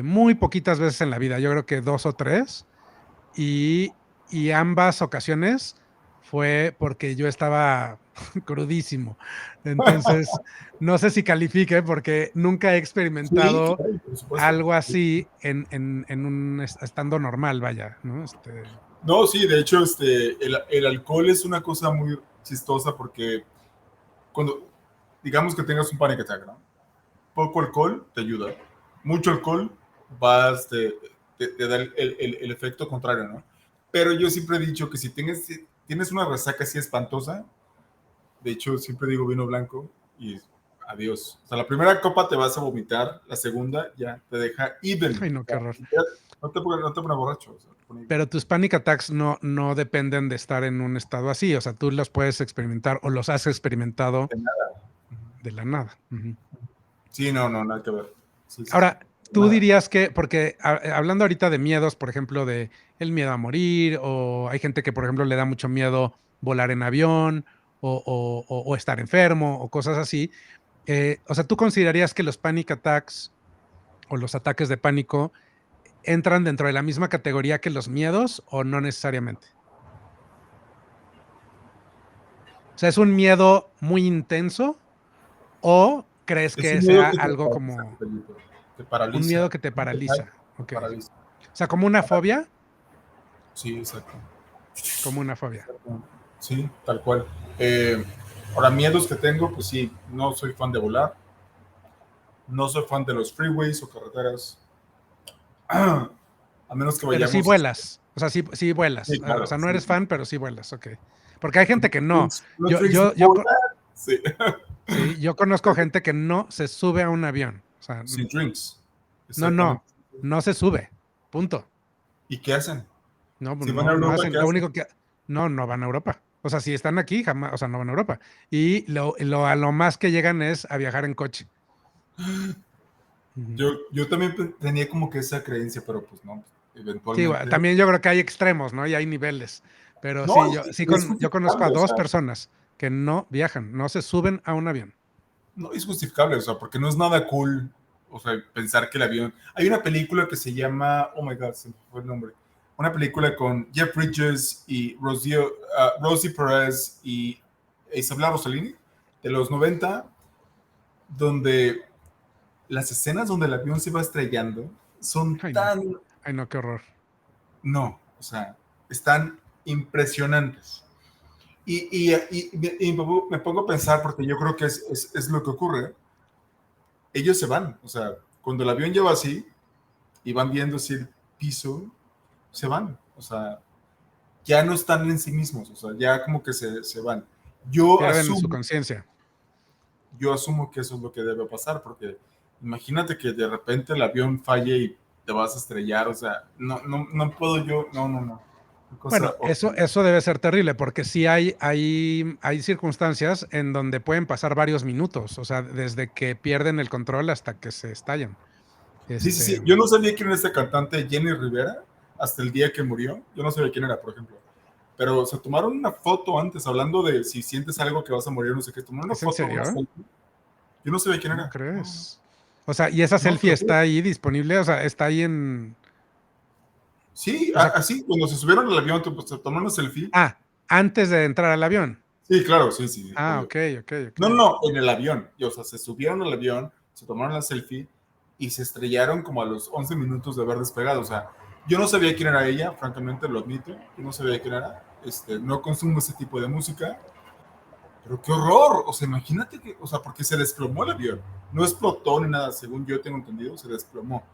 muy poquitas veces en la vida, yo creo que 2 o 3, y, y ambas ocasiones fue porque yo estaba crudísimo. Entonces, no sé si califique porque nunca he sí, experimentado claro, por supuesto. algo así en un estando normal, vaya, ¿no? No, sí, de hecho, el alcohol es una cosa muy chistosa porque cuando, digamos que tengas un panic attack, ¿no? Poco alcohol te ayuda. Mucho alcohol vas, te da el efecto contrario, ¿no? Pero yo siempre he dicho que si tienes una resaca así espantosa, de hecho, siempre digo vino blanco y adiós. O sea, la primera copa te vas a vomitar, la segunda ya te deja even. Ay, O no, qué sea, horror. no te pone borracho, o sea, te pone even. Pero tus panic attacks no dependen de estar en un estado así, o sea, tú los puedes experimentar o los has experimentado De nada. de la nada. Ujú. Sí, no, no, nada que ver. Sí, sí, sí. Ahora, tú Nada. dirías que, porque hablando ahorita de miedos, por ejemplo, de el miedo a morir, o hay gente que, por ejemplo, le da mucho miedo volar en avión, o estar enfermo, o cosas así. O sea, ¿tú considerarías que los panic attacks o los ataques de pánico entran dentro de la misma categoría que los miedos o no necesariamente? O sea, ¿es un miedo muy intenso o crees Es que un miedo sea que te algo paraliza, como te un miedo paraliza. que te No te cae, paraliza? te Ok. paraliza. O sea, como una fobia, Sí, exacto. como una fobia. Exacto. Sí, tal cual. Eh, ahora, miedos que tengo, pues sí, no soy fan de volar, no soy fan de los freeways o carreteras, a menos que Pero sí vayamos. vuelas. O sea, sí, sí vuelas. Sí, O claro, sea, no sí, eres sí. fan, pero sí vuelas. Ok. Porque hay gente que no. Unos Yo, drinks yo, yo, volar, sí. sí, yo conozco gente que no se sube a un avión. O sea, Sin drinks, no, exactamente. no, no se sube. Punto. ¿Y qué hacen? No, Si van a no Europa, hacen. ¿qué Lo hacen? único que. No van a Europa. O sea, si están aquí, jamás, o sea, no van a Europa. Y a lo más que llegan es a viajar en coche. Ujú. Yo también tenía como que esa creencia, pero pues no, Sí, bueno, eventualmente. también yo creo que hay extremos, ¿no? Y hay niveles. Pero No, sí, es yo conozco a justificable, o dos sea, personas que no viajan, no se suben a un avión. no es justificable, o sea, porque no es nada cool, o sea, pensar que el avión. Hay una película que se llama, oh my god, se me fue el nombre. Una película con Jeff Bridges y Rosie Perez y Isabella Rossellini de los 90, donde las escenas donde el avión se va estrellando son Ay, no. tan, Ay, no, qué horror. no, o sea, están impresionantes. Me pongo a pensar, porque yo creo que es lo que ocurre. Ellos se van, o sea, cuando el avión lleva así y van viendo así el piso, se van, o sea, ya no están en sí mismos, o sea, ya como que se van. Yo Pierden su asumo, conciencia. yo asumo que eso es lo que debe pasar, porque imagínate que de repente el avión falle y te vas a estrellar, o sea, no, no, no puedo yo, no, no, no. Una cosa Bueno, horrible. eso debe ser terrible, porque sí hay circunstancias en donde pueden pasar varios minutos, o sea, desde que pierden el control hasta que se estallan. Sí, sí, Este, sí. Yo no sabía quién era este cantante Jenny Rivera hasta el día que murió. Yo no sabía quién era, por ejemplo. Pero se tomaron una foto antes, hablando de si sientes algo que vas a morir, no sé qué. Tomaron una ¿Es en foto, una serio? selfie. Yo no sabía quién ¿Cómo era. No, crees? O sea, ¿y esa no, te selfie lo juro. está ahí disponible? O sea, está ahí en... Sí, O sea, así, cuando se subieron al avión, pues, se tomaron una selfie. antes de entrar al avión. Sí, claro, sí, sí, sí, Ah, obvio. ok, ok, ok. No, no, en el avión. Y, o sea, se subieron al avión, se tomaron la selfie y se estrellaron como a los 11 minutos de haber despegado. O sea, yo no sabía quién era ella, francamente lo admito. Yo no sabía quién era. No consumo ese tipo de música. Pero qué horror. O sea, imagínate que, o sea, porque se desplomó el avión. No explotó ni nada, según yo tengo entendido, se desplomó.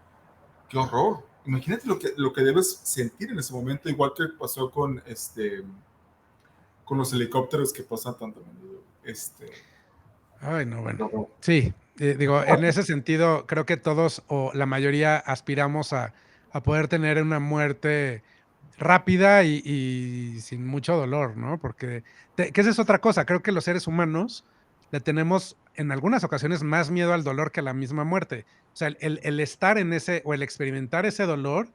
Qué horror. Imagínate lo que debes sentir en ese momento, igual que pasó con los helicópteros que pasan tanto a menudo. Ay, no, Qué bueno. horror. Sí, digo, en ese sentido, creo que todos o la mayoría aspiramos a poder tener una muerte rápida y sin mucho dolor, ¿no? Porque, que esa es otra cosa, creo que los seres humanos le tenemos en algunas ocasiones más miedo al dolor que a la misma muerte. O sea, el estar en ese o el experimentar ese dolor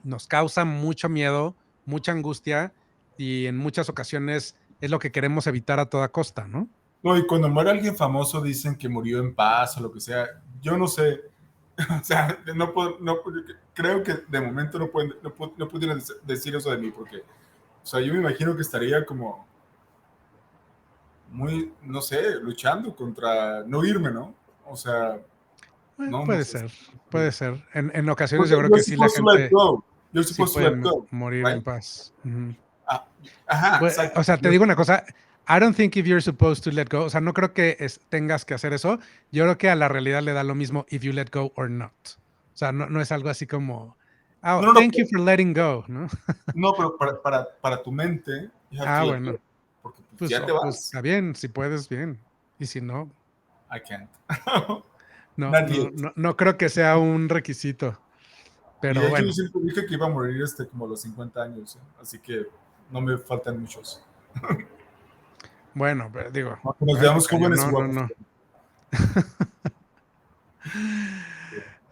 nos causa mucho miedo, mucha angustia y en muchas ocasiones es lo que queremos evitar a toda costa, ¿no? No, y cuando muere alguien famoso dicen que murió en paz o lo que sea. Yo no sé. O sea, creo que de momento no pudieran decir eso de mí, porque, o sea, yo me imagino que estaría como muy, no sé, luchando contra no irme, ¿no? O sea, no Puede sé. ser, puede ser. En ocasiones Porque yo creo you're que sí la supposed to let gente go. You're sí supposed to puede let go, morir en right? paz. Ujú. Ah, ajá, exacto. O sea, te digo una cosa, I don't think if you're supposed to let go, o sea, no creo que tengas que hacer eso. Yo creo que a la realidad le da lo mismo if you let go or not. O sea, no es algo así como, oh, No, no, no, thank you for letting go, ¿no? no, pero para tu mente, you have Ah, to let go. bueno, Porque pues, pues, ya te pues vas. está bien, si puedes, bien. Y si no, I can't. no, Not no, yet. no, no creo que sea un requisito. Y Pero de hecho, yo bueno, siempre dije que iba a morir como a los 50 años, ¿eh? Así que no me faltan muchos. bueno, pero digo, Aunque nos ay, veamos tocayo, jóvenes y no, no, guapos. no.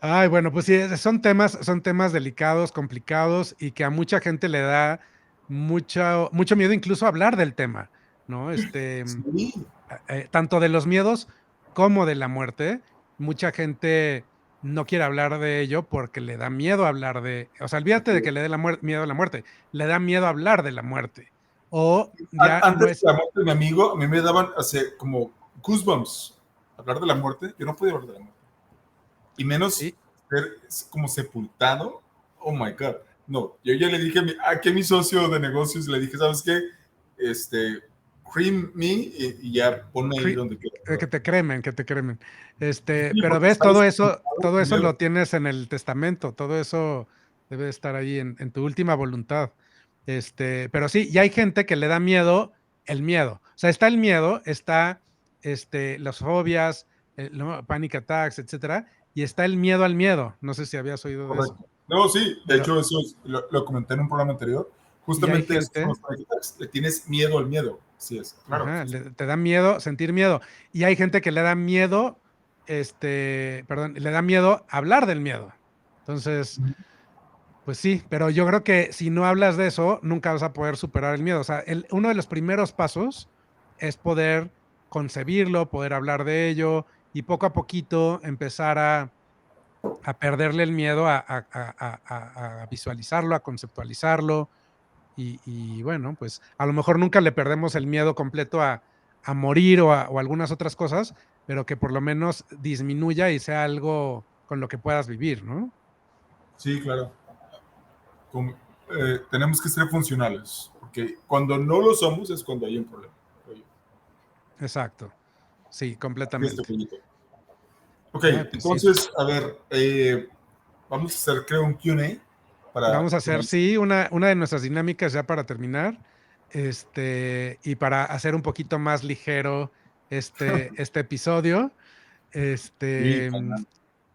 Ay, bueno, pues sí, son temas delicados, complicados y que a mucha gente le da mucho miedo incluso hablar del tema, ¿no? Sí, Tanto de los miedos como de la muerte. Mucha gente no quiere hablar de ello porque le da miedo hablar o sea, olvídate de que le dé miedo a la muerte, le da miedo hablar de la muerte. O ya no antes de es, la muerte de mi amigo, a mí me daban como goosebumps. Hablar de la muerte, yo no podía hablar de la muerte. Y menos sí, ser como sepultado. Oh my God. No, yo ya le dije aquí a mi socio de negocios, le dije, ¿sabes qué? Cream me y ya ponme ahí donde quiera. que te cremen, que te cremen. Sí, Pero porque ves, sabes, sepultado todo con eso miedo. lo tienes en el testamento, todo eso debe estar ahí en tu última voluntad. Pero sí, y hay gente que le da miedo el miedo. O sea, está el miedo, está las fobias, ¿no? Panic attacks, etcétera, y está el miedo al miedo. No sé si habías oído de eso. Correcto. No, sí, de Pero, hecho eso lo comenté en un programa anterior. y hay Justamente eso son gente, los panic attacks. Le tienes miedo al miedo. Sí es, claro. ajá, Sí, sí. te da miedo sentir miedo. Y hay gente que le da miedo, perdón, le da miedo hablar del miedo. Entonces, pues sí, pero yo creo que si no hablas de eso, nunca vas a poder superar el miedo. O sea, uno de los primeros pasos es poder concebirlo, poder hablar de ello y poco a poquito empezar a perderle el miedo a visualizarlo, a conceptualizarlo. Y bueno, pues a lo mejor nunca le perdemos el miedo completo a morir o algunas otras cosas, pero que por lo menos disminuya y sea algo con lo que puedas vivir, ¿no? Sí, claro. Tenemos que ser funcionales, porque cuando no lo somos es cuando hay un problema. Oye, Exacto. Sí, así es, completamente. Tocayo. Ok, Ah, pues sí. entonces, a ver, vamos a hacer, creo, un Q&A para Vamos a hacer, finalizar. sí, una de nuestras dinámicas ya para terminar, y para hacer un poquito más ligero este episodio, Sí, este, carnal.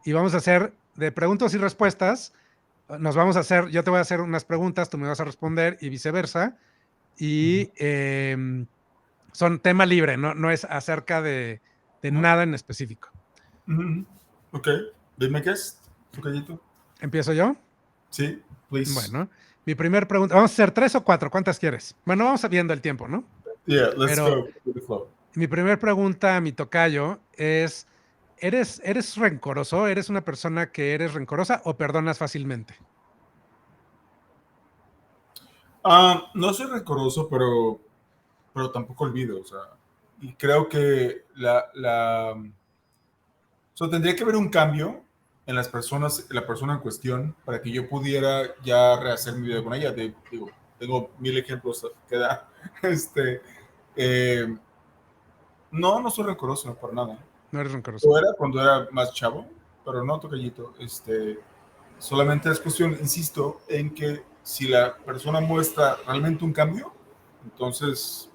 y vamos a hacer de preguntas y respuestas. Nos vamos a hacer, yo te voy a hacer unas preguntas, tú me vas a responder y viceversa. Ujú. Y son tema libre, no es acerca de No. nada en específico. Ujú. Ok, dime qué es, Tocayito. ¿Empiezo yo? Sí, please. Bueno, mi primer pregunta, vamos a hacer tres o cuatro, ¿cuántas quieres? Bueno, vamos viendo el tiempo, ¿no? Yeah, let's Pero go with the flow. mi primer pregunta a mi tocayo es, ¿eres rencoroso? ¿Eres una persona que eres rencorosa o perdonas fácilmente? No soy rencoroso, pero tampoco olvido, o sea, y creo que o sea, tendría que haber un cambio en las personas, en la persona en cuestión, para que yo pudiera ya rehacer mi vida con ella. Digo, tengo mil ejemplos que dar. Este, eh, no soy rencoroso, no, por nada. No eres rencoroso. Lo era cuando era más chavo, pero no, tocallito. Solamente es cuestión, insisto, en que si la persona muestra realmente un cambio, entonces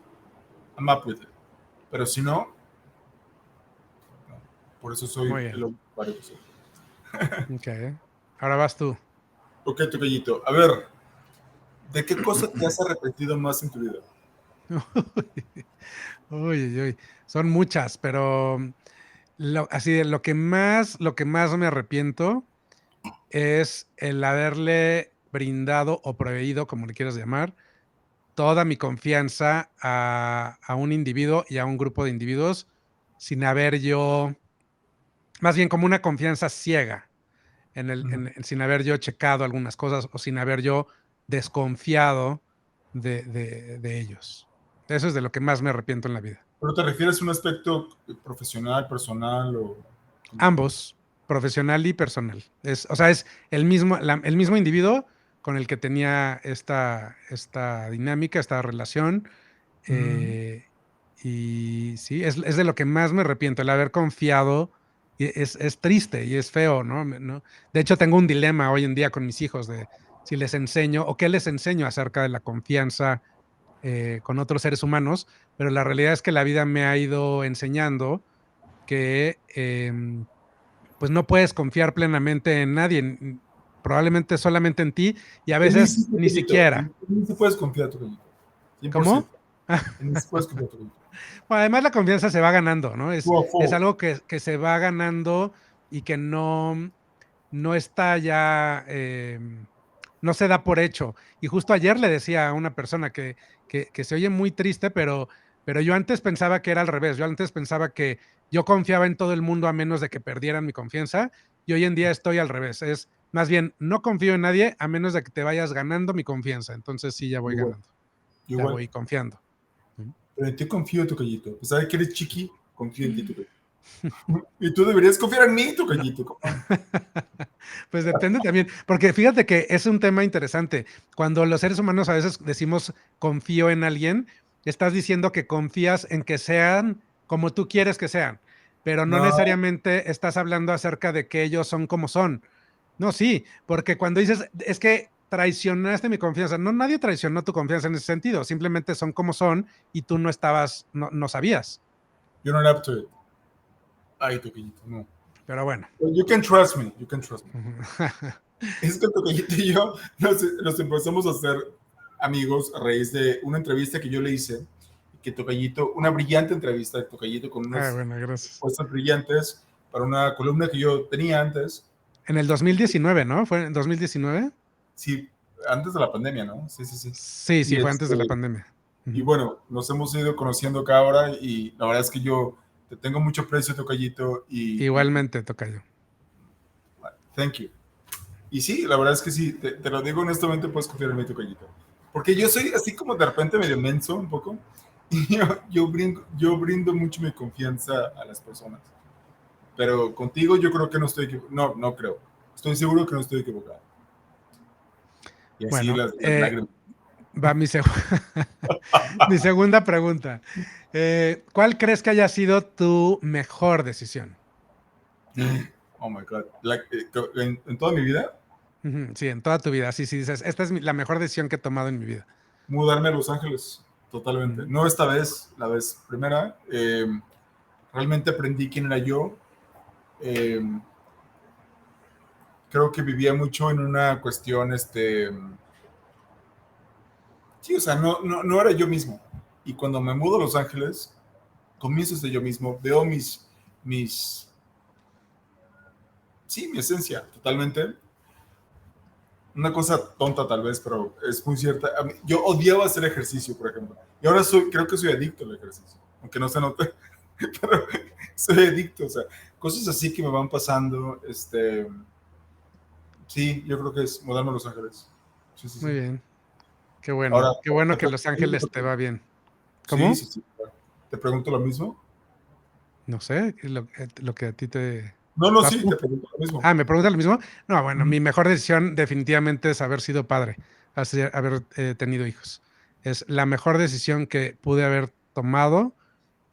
I'm up with it. Pero si no, no. Por eso soy Muy el bien. hombre que soy. Ok. Ahora vas tú. Ok, tocallito. A ver, ¿de qué cosa te has arrepentido más en tu vida? Uy, uy, uy. Son muchas, pero así de lo que más me arrepiento es el haberle brindado o proveído, como le quieras llamar, toda mi confianza a un individuo y a un grupo de individuos sin haber yo, más bien como una confianza ciega, sin haber yo checado algunas cosas o sin haber yo desconfiado de ellos. Eso es de lo que más me arrepiento en la vida. ¿Pero te refieres a un aspecto profesional, personal o...? Ambos, profesional y personal. O sea, es el mismo individuo con el que tenía esta dinámica, esta relación. Y sí, es de lo que más me arrepiento, el haber confiado. Y es triste y es feo, ¿no? De hecho, tengo un dilema hoy en día con mis hijos de si les enseño o qué les enseño acerca de la confianza con otros seres humanos, pero la realidad es que la vida me ha ido enseñando que pues no puedes confiar plenamente en nadie, probablemente solamente en ti y a En mí veces sí, ni Tocayo. siquiera. En mí sí puedes confiar, Tocayo. ¿Cómo? 100%. En mí sí puedes confiar, Tocayo. Bueno, además la confianza se va ganando, ¿no? Tú a Es full. algo que se va ganando y que no está ya, no se da por hecho. Y justo ayer le decía a una persona que se oye muy triste, pero yo antes pensaba que era al revés. Yo antes pensaba que yo confiaba en todo el mundo a menos de que perdieran mi confianza. Y hoy en día estoy al revés. Es más bien, no confío en nadie a menos de que te vayas ganando mi confianza. Entonces sí, ya voy Igual, ganando, ya igual. voy confiando. Pero en ti confío, Tocayito. A pesar de que eres chiqui, confío en ti, Tocayito. Y tú deberías confiar en mí, No. Tocayito. Pues depende también, porque fíjate que es un tema interesante. Cuando los seres humanos a veces decimos confío en alguien, estás diciendo que confías en que sean como tú quieres que sean, pero no No, necesariamente estás hablando acerca de que ellos son como son. No, sí, porque cuando dices, es que traicionaste mi confianza, no, nadie traicionó tu confianza en ese sentido, simplemente son como son y tú no estabas, no sabías. you're not up to it. Ay, Tocayito, no. Pero bueno. Well, you can trust me, you can trust me. Es que Tocayito y yo nos empezamos a hacer amigos a raíz de una entrevista que yo le hice, que Tocayito, una brillante entrevista de Tocayito con Ah, unas bueno, gracias. respuestas brillantes para una columna que yo tenía antes. En el 2019, ¿no? ¿Fue en 2019? Sí, antes de la pandemia, ¿no? Sí, sí, sí. Sí, sí, Y, fue antes de la pandemia. y bueno, nos hemos ido conociendo acá ahora y la verdad es que yo te tengo mucho precio, Tocayito, y Igualmente, tocayo. thank you. Y sí, la verdad es que sí, te lo digo honestamente, puedes confiar en mí, Tocayito. Porque yo soy así como de repente medio menso un poco y yo brindo mucho mi confianza a las personas. Pero contigo yo creo que no estoy equivocado. No, no creo. Estoy seguro que no estoy equivocado. Y así Bueno, las lágrimas. va mi segunda pregunta. ¿Cuál crees que haya sido tu mejor decisión? Oh my God. En toda mi vida, Ujú, sí, en toda tu vida. Sí, sí, dices, esta es la mejor decisión que he tomado en mi vida. mudarme a Los Ángeles, totalmente. Ujú. No esta vez, la vez primera. Realmente aprendí quién era yo. Eh, Creo que vivía mucho en una cuestión, sí, o sea, no era yo mismo. Y cuando me mudo a Los Ángeles, comienzo a ser yo mismo, veo sí, mi esencia, totalmente. Una cosa tonta tal vez, pero es muy cierta. Yo odiaba hacer ejercicio, por ejemplo. Y ahora creo que soy adicto al ejercicio, aunque no se note, pero soy adicto, o sea, cosas así que me van pasando, sí, yo creo que es mudarme a Los Ángeles. Sí, sí, Muy sí. bien. Qué Ahora, bueno. Qué bueno que Los Ángeles te va bien. sí, ¿Cómo? sí, sí. ¿Te pregunto lo mismo? No sé, lo que a ti te... No, no, ¿Vas sí, te tú? pregunto lo mismo. Ah, ¿me preguntas lo mismo? No, bueno, Ujú. mi mejor decisión definitivamente es haber sido padre, haber tenido hijos. Es la mejor decisión que pude haber tomado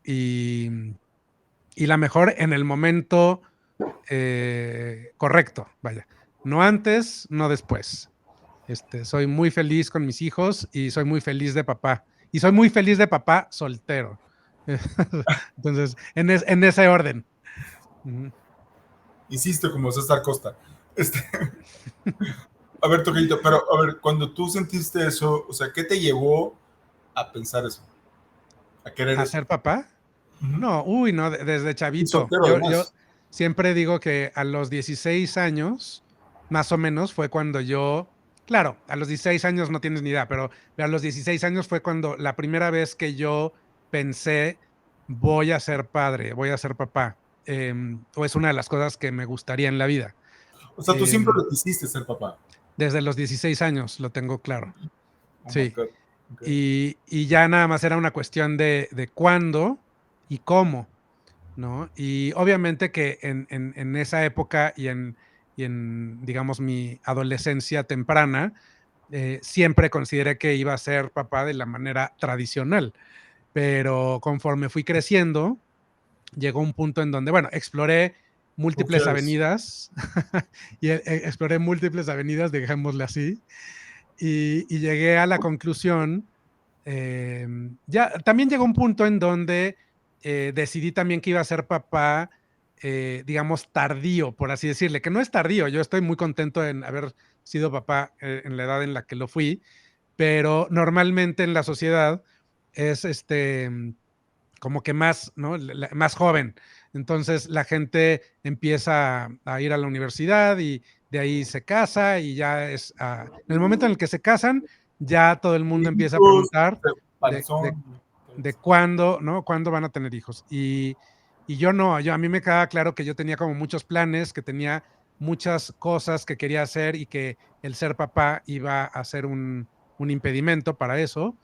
y, y la mejor en el momento correcto, vaya. No antes, no después. Soy muy feliz con mis hijos y soy muy feliz de papá. Y soy muy feliz de papá soltero. Entonces, en ese orden. Ujú. Insisto, como César Costa. Este, a ver, Toquito, pero a ver, cuando tú sentiste eso, o sea, ¿qué te llevó a pensar eso? A querer ¿A eso. ser papá? Ujú. No, uy, no, desde Y chavito. soltero Yo además. siempre digo que a los 16 años, más o menos, fue cuando yo Claro, a los 16 años no tienes ni idea, pero a los 16 años fue cuando la primera vez que yo pensé, voy a ser padre, voy a ser papá, o es una de las cosas que me gustaría en la vida. O sea, tú siempre Em, lo quisiste ser papá. Desde los 16 años lo tengo claro, Oh my sí. God. Okay. Y ya nada más era una cuestión de cuándo y cómo, ¿no? Y obviamente que en esa época y en, digamos, mi adolescencia temprana, siempre consideré que iba a ser papá de la manera tradicional, pero conforme fui creciendo, llegó un punto en donde, bueno, exploré Who múltiples cares? avenidas y exploré múltiples avenidas, dejémosle así, y llegué a la conclusión, ya también llegó un punto en donde decidí también que iba a ser papá, digamos, tardío, por así decirle, que no es tardío, yo estoy muy contento en haber sido papá en la edad en la que lo fui, pero normalmente en la sociedad es como que más, ¿no? Más joven. Entonces la gente empieza a ir a la universidad y de ahí se casa y ya es, en el momento en el que se casan, ya todo el mundo empieza a Hijos, preguntar de, de, panzón. de cuándo, ¿no? ¿Cuándo van a tener hijos? Y yo no, a mí me quedaba claro que yo tenía como muchos planes, que tenía muchas cosas que quería hacer y que el ser papá iba a ser un impedimento para eso.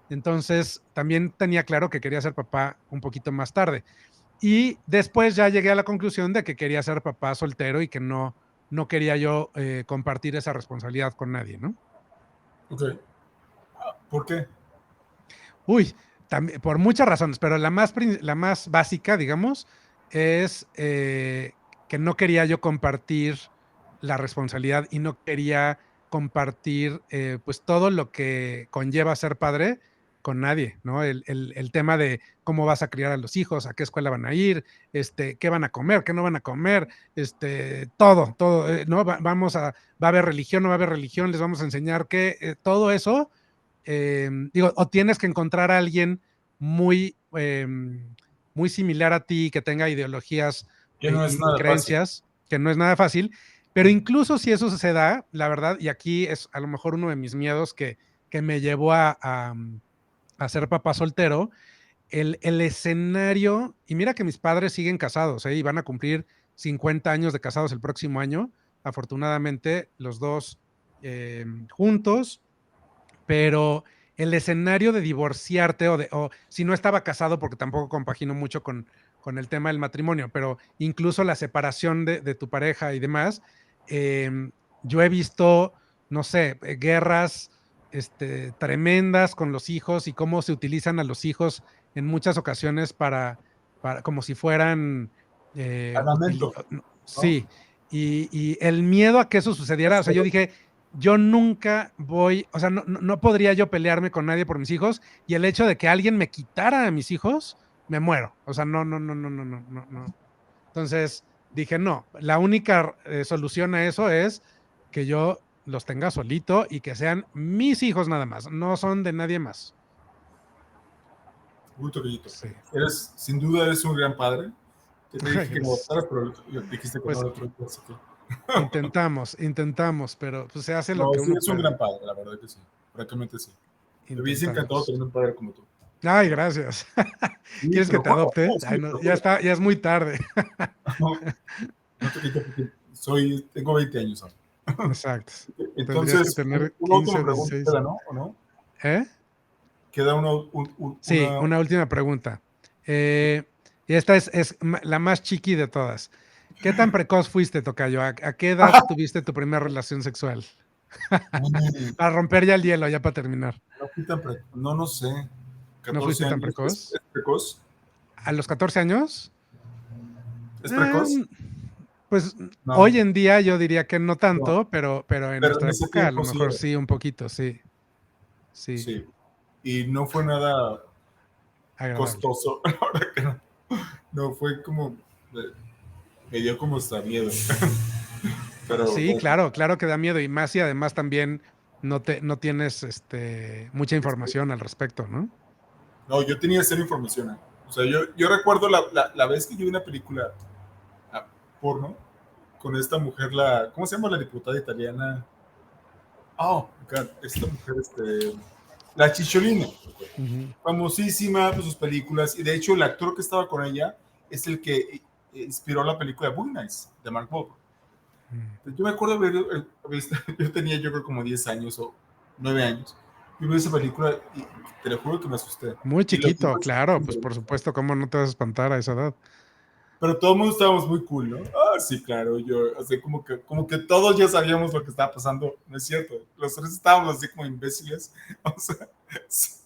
Entonces, también tenía claro que quería ser papá un poquito más tarde. Y después ya llegué a la conclusión de que quería ser papá soltero y que no quería yo compartir esa responsabilidad con nadie, ¿no? Ok. ¿Por qué? Uy, también, por muchas razones, pero la más básica, digamos, es que no quería yo compartir la responsabilidad y no quería compartir pues todo lo que conlleva ser padre con nadie, ¿no? El tema de cómo vas a criar a los hijos, a qué escuela van a ir, qué van a comer, qué no van a comer, todo, ¿no? Va a haber religión, no va a haber religión, les vamos a enseñar que todo eso digo, o tienes que encontrar a alguien muy, muy similar a ti, que tenga ideologías Que no es y nada fácil. creencias, que no es nada fácil, pero incluso si eso se da, la verdad, y aquí es a lo mejor uno de mis miedos que me llevó a ser papá soltero, el escenario, y mira que mis padres siguen casados, y van a cumplir 50 años de casados el próximo año, afortunadamente los dos juntos, pero el escenario de divorciarte o si no estaba casado, porque tampoco compagino mucho con el tema del matrimonio, pero incluso la separación de tu pareja y demás, yo he visto, no sé, guerras tremendas con los hijos y cómo se utilizan a los hijos en muchas ocasiones para como si fueran, Armamento, no, ¿no? sí, y el miedo a que eso sucediera, o sea, yo dije, yo nunca voy, o sea, no podría yo pelearme con nadie por mis hijos y el hecho de que alguien me quitara a mis hijos, me muero. O sea, no. Entonces dije, no, la única solución a eso es que yo los tenga solito y que sean mis hijos nada más, no son de nadie más. Muy toquillito. Sí. Eres, sin duda, eres un gran padre. Que te dije que lo Gracias. adoptaras, pero dijiste que no Pues lo otro. Así que... intentamos, pero pues se hace lo No, que sí, uno es un puede. gran padre, la verdad que sí. Francamente sí. Me hubiese encantado Intentamos. tener un padre como tú. Ay, gracias. Sí, ¿Quieres te que lo te juro. adopte? No, sí, Ay, te no, lo ya juro. está, ya es muy tarde. No, no te quito porque tengo 20 años ahora. Exacto. Tendrías que Entonces, tener una última 15, pregunta 16. queda, ¿no? ¿O no? ¿Eh? Queda Sí, una... una última pregunta. Y esta es la más chiqui de todas. ¿Qué tan precoz fuiste, tocayo? ¿A qué edad tuviste tu primera relación sexual? Uy, Para romper ya el hielo, ya para terminar. no fui tan no, no sé. ¿No 14 fuiste tan años. precoz? Es precoz? ¿A los 14 años? ¿Es precoz? Em, pues No, hoy en día yo diría que no no. tanto, pero en Pero en nuestra ese época a lo tiempo sí mejor era. sí, un poquito, sí, sí, Sí. Y no fue nada agradable. costoso. La verdad que no. No, fue como... Me dio como hasta miedo. Sí, Pero claro, claro que da miedo y más y además también no tienes mucha información al respecto, ¿no? no, yo tenía cero información. O sea, yo recuerdo la vez que yo vi una película porno con esta mujer, ¿cómo se llama la diputada italiana? Oh, God, esta mujer, la Chicholina, Ujú. famosísima por sus películas, y de hecho el actor que estaba con ella es el que inspiró la película Boogie Nights de Mark Wahlberg. Mm. Yo me acuerdo yo tenía yo creo como 10 años o 9 años, y vi esa película y te lo juro que me asusté. Muy Y los chiquito, demás, claro, pues por supuesto, ¿cómo no te vas a espantar a esa edad? pero todo el mundo estábamos muy cool, ¿no? Ah, sí, claro, yo, así como que todos ya sabíamos lo que estaba pasando, no es cierto, los tres estábamos así como imbéciles, o sea, sí,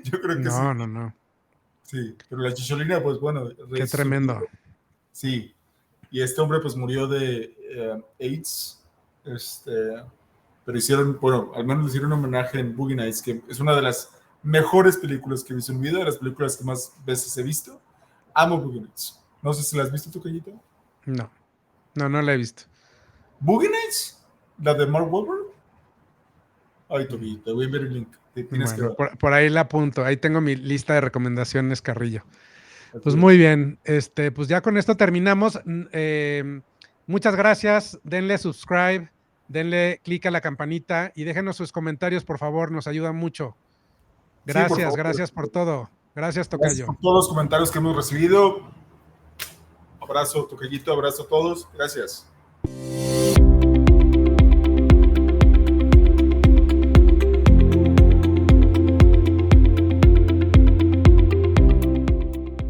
yo creo que sí, No, no, no. sí, pero la chicholina, pues bueno, Qué tremendo. sí, y este hombre pues murió de AIDS, pero hicieron, bueno, al menos le hicieron un homenaje en Boogie Nights, que es una de las mejores películas que he visto en mi vida, de las películas que más veces he visto. Amo Boogie Nights. No sé si la has visto tú, Cayito. No, no, no la he visto. ¿Boogie Nights? ¿La de Mark Wahlberg? Ay, Mm. Toby, te voy a ver el link. Te tienes que Bueno, ver. por ahí la apunto. Ahí tengo mi lista de recomendaciones, Carrillo. Así Pues muy es. bien. Pues ya con esto terminamos. Muchas gracias. Denle subscribe, denle clic a la campanita y déjenos sus comentarios, por favor. Nos ayuda mucho. Sí, por Gracias, favor. gracias por todo. Gracias, Gracias Tocayo. por todos los comentarios que hemos recibido. Abrazo, Tocayito, abrazo a todos. Gracias.